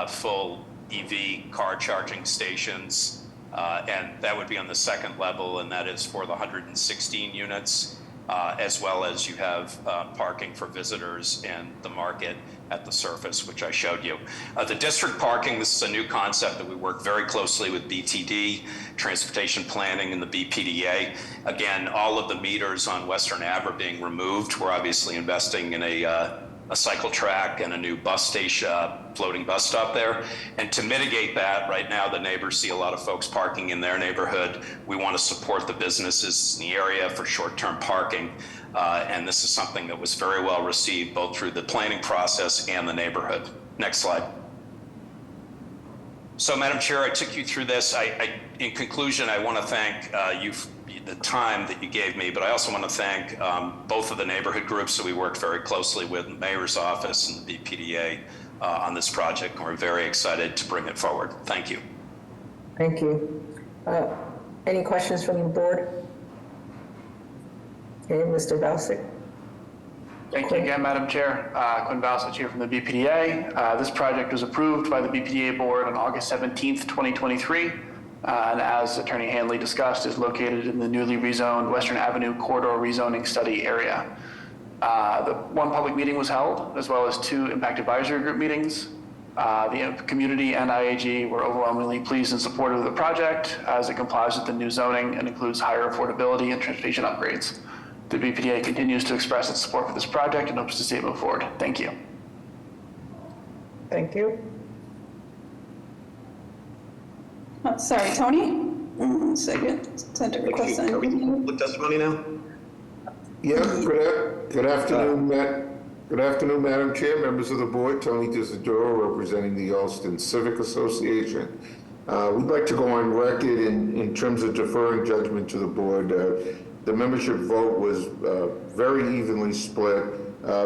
full EV car charging stations, and that would be on the 2nd level, and that is for the 116 units, as well as you have parking for visitors and the market at the surface, which I showed you. The district parking, this is a new concept that we work very closely with BTD, Transportation Planning, and the BPDA. Again, all of the meters on Western Ave are being removed. We're obviously investing in a cycle track and a new bus station, floating bus stop there. And to mitigate that, right now the neighbors see a lot of folks parking in their neighborhood. We want to support the businesses in the area for short-term parking. And this is something that was very well received both through the planning process and the neighborhood. Next slide. So, Madam Chair, I took you through this. In conclusion, I want to thank you for the time that you gave me, but I also want to thank both of the neighborhood groups that we worked very closely with, the Mayor's Office and the BPDA on this project, and we're very excited to bring it forward. Thank you. Thank you. Any questions from the board? Okay, Mr. Balsick. Thank you again, Madam Chair. Quinn Balsick here from the BPDA. This project was approved by the BPDA board on August 17th, 2023. And as Attorney Hanley discussed, is located in the newly rezoned Western Avenue Corridor Rezoning Study area. The one public meeting was held, as well as 2 impact advisory group meetings. The community and IAG were overwhelmingly pleased and supportive of the project as it complies with the new zoning and includes higher affordability and transportation upgrades. The BPDA continues to express its support for this project and hopes to see it move forward. Thank you. Thank you. Sorry, Tony? 1 second. Sent a request on. Public testimony now? Yeah, good afternoon, Good afternoon, Madam Chair, members of the board. Tony Disadoro, representing the Alston Civic Association. We'd like to go on record in terms of deferring judgment to the board. The membership vote was very evenly split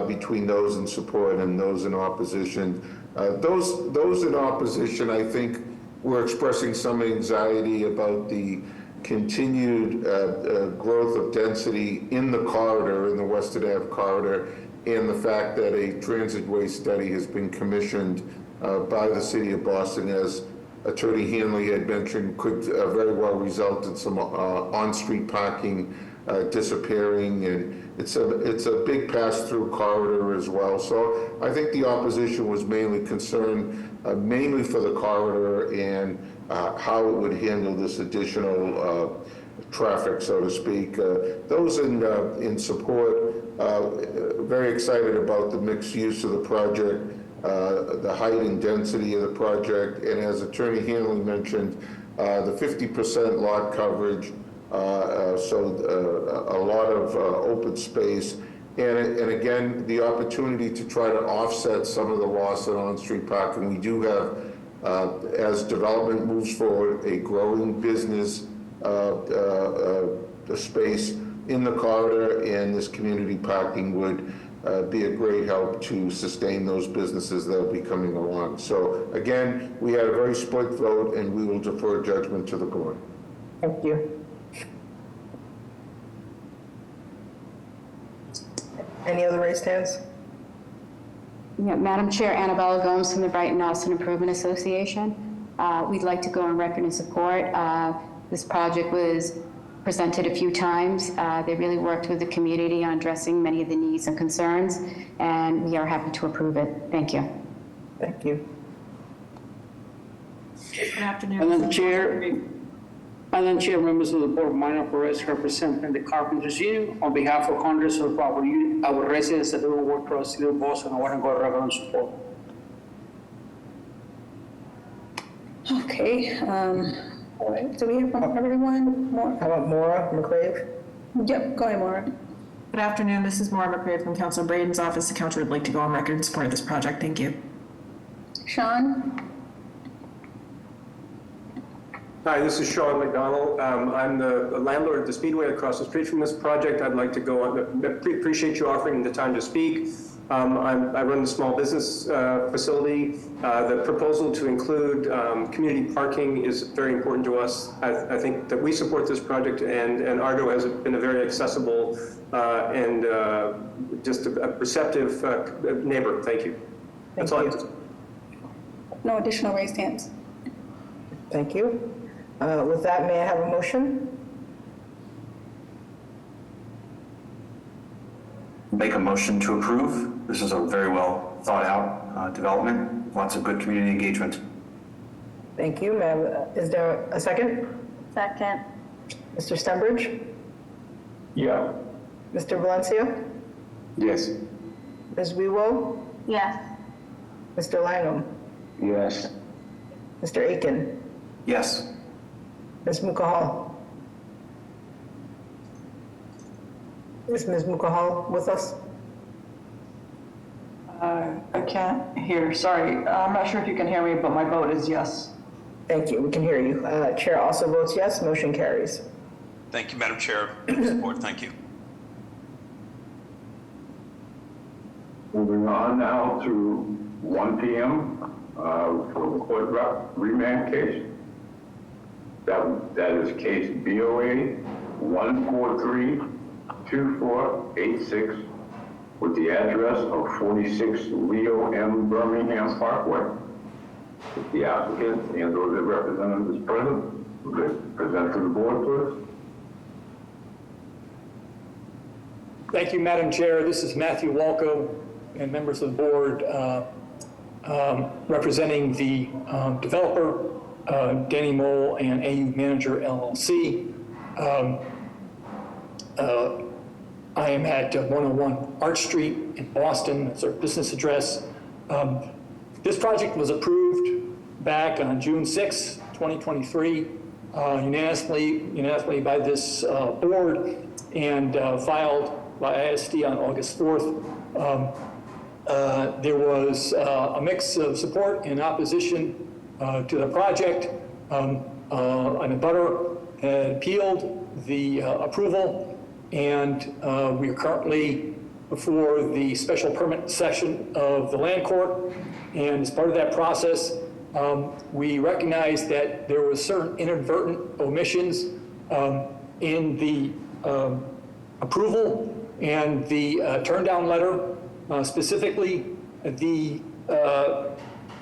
between those in support and those in opposition. Those in opposition, I think, were expressing some anxiety about the continued growth of density in the corridor, in the Western Ave corridor, and the fact that a transitway study has been commissioned by the city of Boston, as Attorney Hanley had mentioned, could very well result in some on-street parking disappearing, and it's a big pass-through corridor as well. So I think the opposition was mainly concerned mainly for the corridor and how it would handle this additional traffic, so to speak. Those in support, very excited about the mixed use of the project, the height and density of the project, and as Attorney Hanley mentioned, the 50% lot coverage, so a lot of open space, and again, the opportunity to try to offset some of the loss of on-street parking. We do have, as development moves forward, a growing business space in the corridor, and this community parking would be a great help to sustain those businesses that will be coming along. So again, we had a very split vote, and we will defer judgment to the board. Thank you. Any other raised hands? Yeah, Madam Chair, Annabella Gomes from the Brighton Austin Improvement Association. We'd like to go on record in support. This project was presented a few times. They really worked with the community on addressing many of the needs and concerns, and we are happy to approve it. Thank you. Thank you. Good afternoon. Madam Chair, members of the board, Minor Perez representing the Carpenters Union on behalf of hundreds of our residents that do work for us in Boston. I want to go on record in support. Okay. All right. Do we hear from everyone? More? How about Maura McCrave? Yep. Go ahead, Maura. Good afternoon. This is Maura McCrave from Councilor Braden's office. The council would like to go on record in support of this project. Thank you. Sean? Hi, this is Sean McDonald. I'm the landlord at the Speedway across the street from this project. I'd like to go on, appreciate you offering the time to speak. I run the small business facility. The proposal to include community parking is very important to us. I think that we support this project, and Argo has been a very accessible and just a receptive neighbor. Thank you. That's all I have to say. No additional raised hands. Thank you. With that, may I have a motion? Make a motion to approve. This is a very well thought out development. Lots of good community engagement. Thank you, ma'am. Is there a second? Second. Mr. Stenbridge? Yeah. Mr. Valencia? Yes. Ms. Weewo? Yes. Mr. Langham? Yes. Mr. Aiken? Yes. Ms. Mukahal? Is Ms. Mukahal with us? I can't hear. Sorry. I'm not sure if you can hear me, but my vote is yes. Thank you. We can hear you. Chair also votes yes. Motion carries. Thank you, Madam Chair. Support. Thank you. Moving on now to 1 p.m. For the court remand case. That is case BOA 1432486 with the address of 46 Leo M. Birmingham Parkway. If the applicant and or the representative is present, present to the board, please. Thank you, Madam Chair. This is Matthew Walco and members of the board. representing the developer, Danny Mole and AU Manager LLC. I am at 101 Arch Street in Boston. That's our business address. This project was approved back on June 6, 2023, unanimously by this board, and filed by ISD on August 4th. There was a mix of support and opposition to the project. An abutter had appealed the approval, and we are currently before the special permit section of the land court. And as part of that process, we recognized that there were certain inadvertent omissions in the approval and the turn down letter. Specifically, the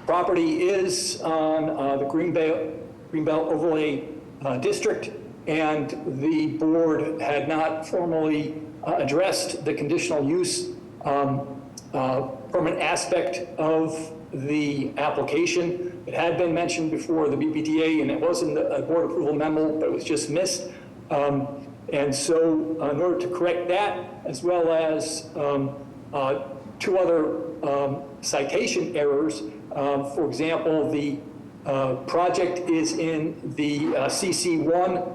property is on the Greenbelt Overlay District, and the board had not formally addressed the conditional use permanent aspect of the application. It had been mentioned before the BPDA, and it was in the board approval memo, but it was just missed. And so in order to correct that, as well as two other citation errors, for example, the project is in the CC1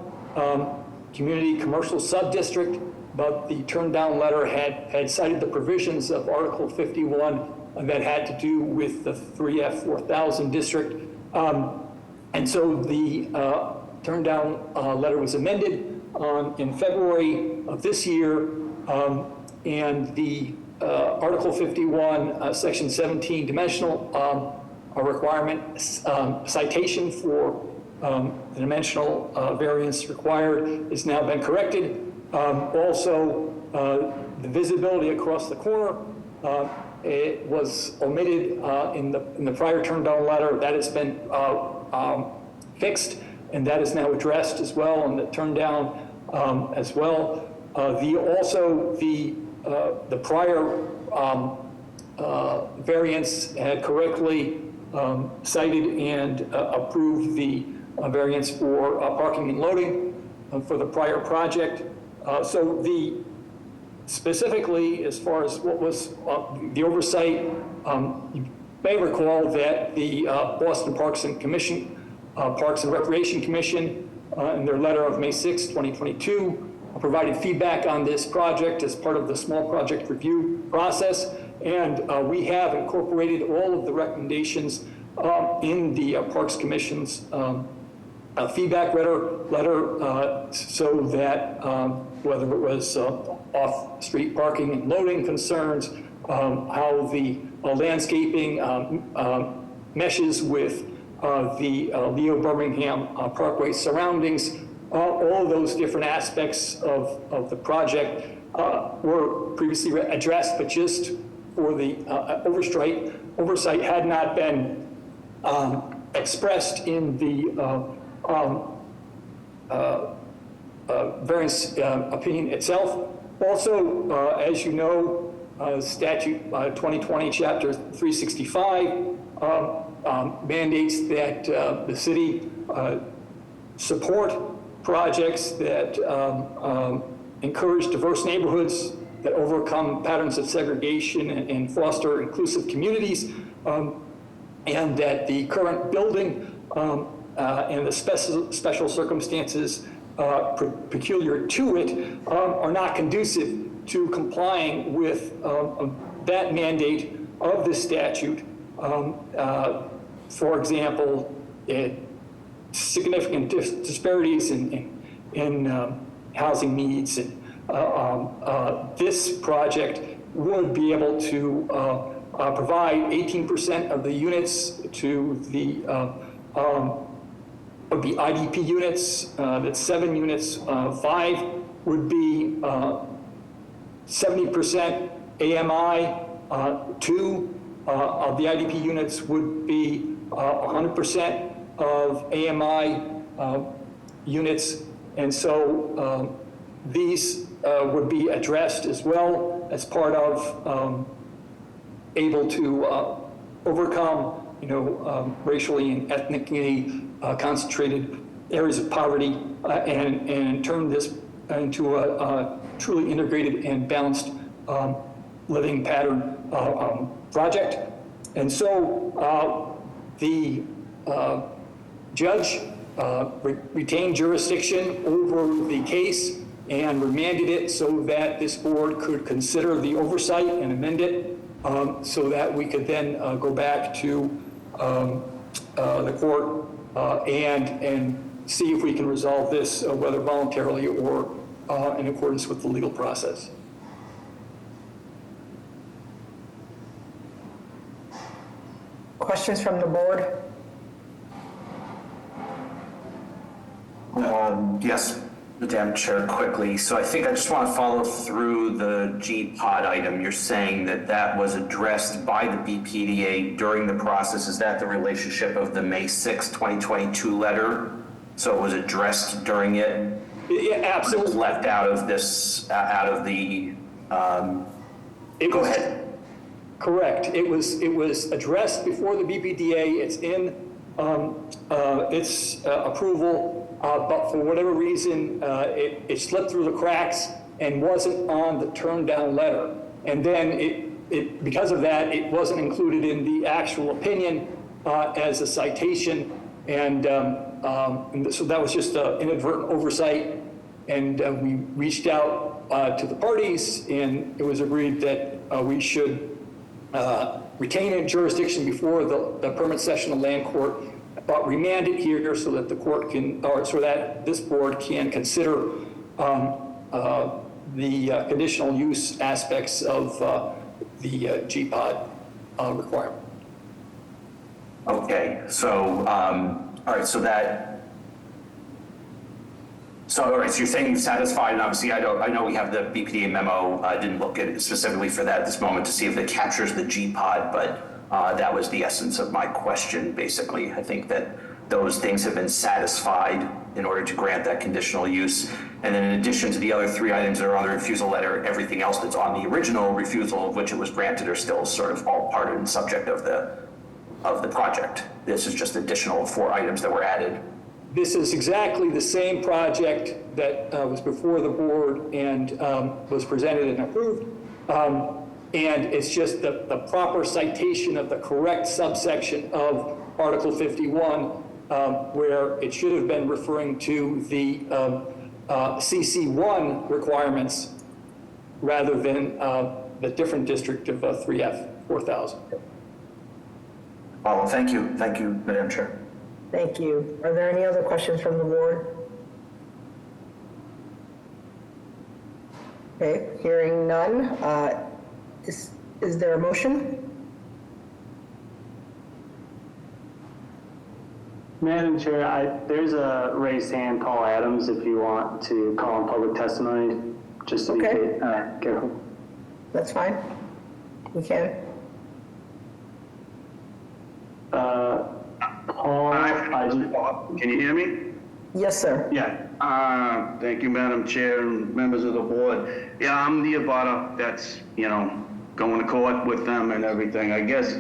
Community Commercial Subdistrict, but the turn down letter had cited the provisions of Article 51 that had to do with the 3F 4000 district. And so the turn down letter was amended in February of this year, and the Article 51, Section 17 dimensional requirement citation for the dimensional variance required has now been corrected. Also, the visibility across the corner, it was omitted in the prior turn down letter. That has been fixed, and that is now addressed as well in the turn down as well. The prior variance had correctly cited and approved the variance for parking and loading for the prior project. Specifically, as far as what was the oversight, you may recall that the Boston Parks and Recreation Commission, in their letter of May 6, 2022, provided feedback on this project as part of the small project review process, and we have incorporated all of the recommendations in the Parks Commission's feedback letter so that whether it was off-street parking and loading concerns, how the landscaping meshes with the Leo Birmingham Parkway surroundings, all of those different aspects of the project were previously addressed, but just for the oversight had not been expressed in the variance opinion itself. Also, as you know, statute 2020 chapter 365 mandates that the city support projects that encourage diverse neighborhoods, that overcome patterns of segregation and foster inclusive communities, and that the current building and the special circumstances peculiar to it are not conducive to complying with that mandate of the statute. For example, significant disparities in housing needs. This project would be able to provide 18% of the units to the would be IDP units. That's 7 units. 5 would be 70% AMI. 2 of the IDP units would be 100% of AMI units, and so these would be addressed as well as part of able to overcome, racially and ethnically concentrated areas of poverty and turn this into a truly integrated and balanced living pattern project. And so the judge retained jurisdiction over the case and remanded it so that this board could consider the oversight and amend it so that we could then go back to the court and see if we can resolve this, whether voluntarily or in accordance with the legal process. Questions from the board? Yes, Madam Chair, quickly. So I think I just want to follow through the GPOD item. You're saying that that was addressed by the BPDA during the process. Is that the relationship of the May 6, 2022 letter? So it was addressed during it? Yeah, absolutely. It was left out of this, out of the, go ahead. Correct. It was addressed before the BPDA. It's in its approval, but for whatever reason, it slipped through the cracks and wasn't on the turned down letter. And then because of that, it wasn't included in the actual opinion as a citation. And so that was just an inadvertent oversight. And we reached out to the parties, and it was agreed that we should retain a jurisdiction before the permanent session of land court, but remand it here so that the court can, or so that this board can consider the conditional use aspects of the GPOD requirement. Okay, so, all right, so all right, so you're saying you've satisfied, and obviously I know we have the BPDA memo. I didn't look at it specifically for that at this moment to see if it captures the GPOD, but that was the essence of my question, basically. I think that those things have been satisfied in order to grant that conditional use. And then in addition to the other three items that are on the refusal letter, everything else that's on the original refusal of which it was granted are still sort of all part and subject of the project. This is just additional 4 items that were added. This is exactly the same project that was before the board and was presented and approved. And it's just the proper citation of the correct subsection of Article 51, where it should have been referring to the CC1 requirements rather than the different district of 3F 4000. Oh, thank you, Madam Chair. Thank you. Are there any other questions from the board? Okay, hearing none. Is there a motion? Madam Chair, there's a raised hand, Paul Adams, if you want to call on public testimony, just to be careful. That's fine. We can. Paul, can you hear me? Yes, sir. Yeah. Thank you, Madam Chair and members of the board. Yeah, I'm the abutter that's, going to court with them and everything. I guess,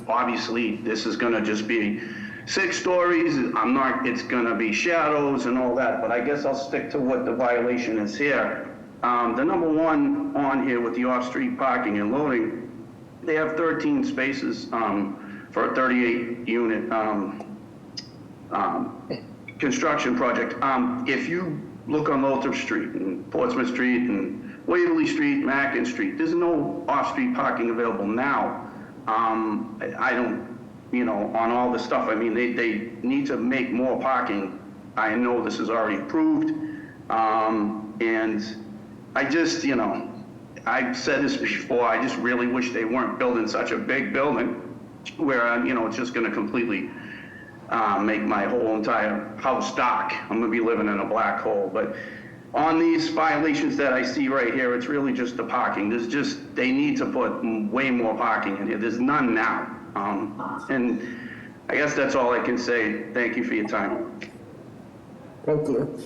obviously this is gonna just be 6 stories. It's gonna be shadows and all that, but I guess I'll stick to what the violation is here. The number 1 on here with the off-street parking and loading, they have 13 spaces for a 38 unit construction project. If you look on Lothrop Street and Portsmouth Street and Waverly Street, Mackin Street, there's no off-street parking available now. I don't, on all this stuff, I mean, they need to make more parking. I know this is already approved. And I just, I've said this before, I just really wish they weren't building such a big building where, it's just gonna completely make my whole entire house dark. I'm gonna be living in a black hole. But on these violations that I see right here, it's really just the parking. They need to put way more parking in here. There's none now. And I guess that's all I can say. Thank you for your time. Thank you.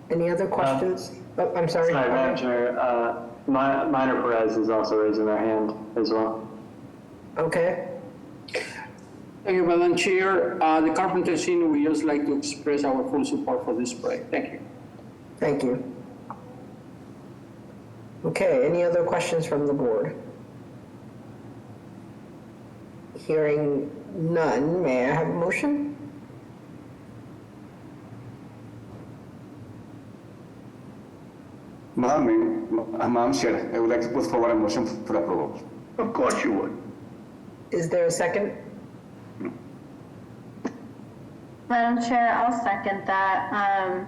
Any other questions? I'm sorry. Sorry, Madam Chair. Minor Perez is also raising their hand as well. Okay. Thank you, Madam Chair. The Carpenters Union would just like to express our full support for this project. Thank you. Thank you. Okay, any other questions from the board? Hearing none, may I have a motion? Madam Chair, I would like to put forward a motion for approval. Of course you would. Is there a second? Madam Chair, I'll second that.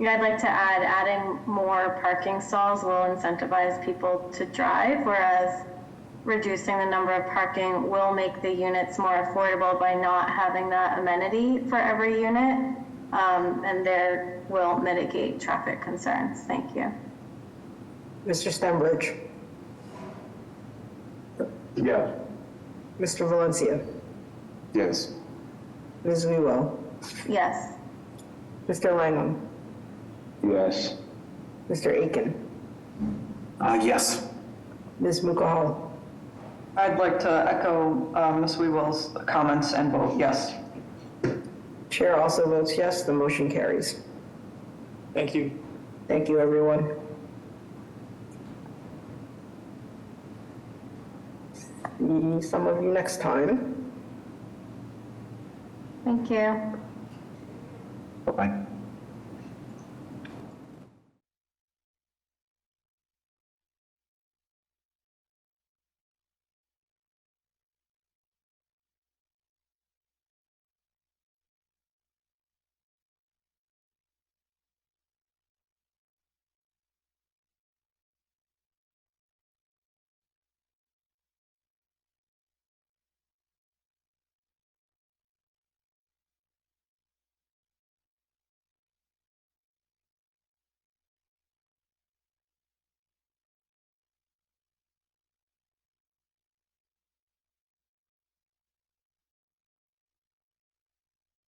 I'd like to add, adding more parking stalls will incentivize people to drive, whereas reducing the number of parking will make the units more affordable by not having that amenity for every unit, and there will mitigate traffic concerns. Thank you. Mr. Stenbridge? Yes. Mr. Valencia? Yes. Ms. Wewell? Yes. Mr. Langham? Yes. Mr. Aiken? Yes. Ms. Mukahal? I'd like to echo Ms. Wewell's comments and vote yes. Chair also votes yes, the motion carries. Thank you. Thank you, everyone. See some of you next time. Thank you. Bye-bye.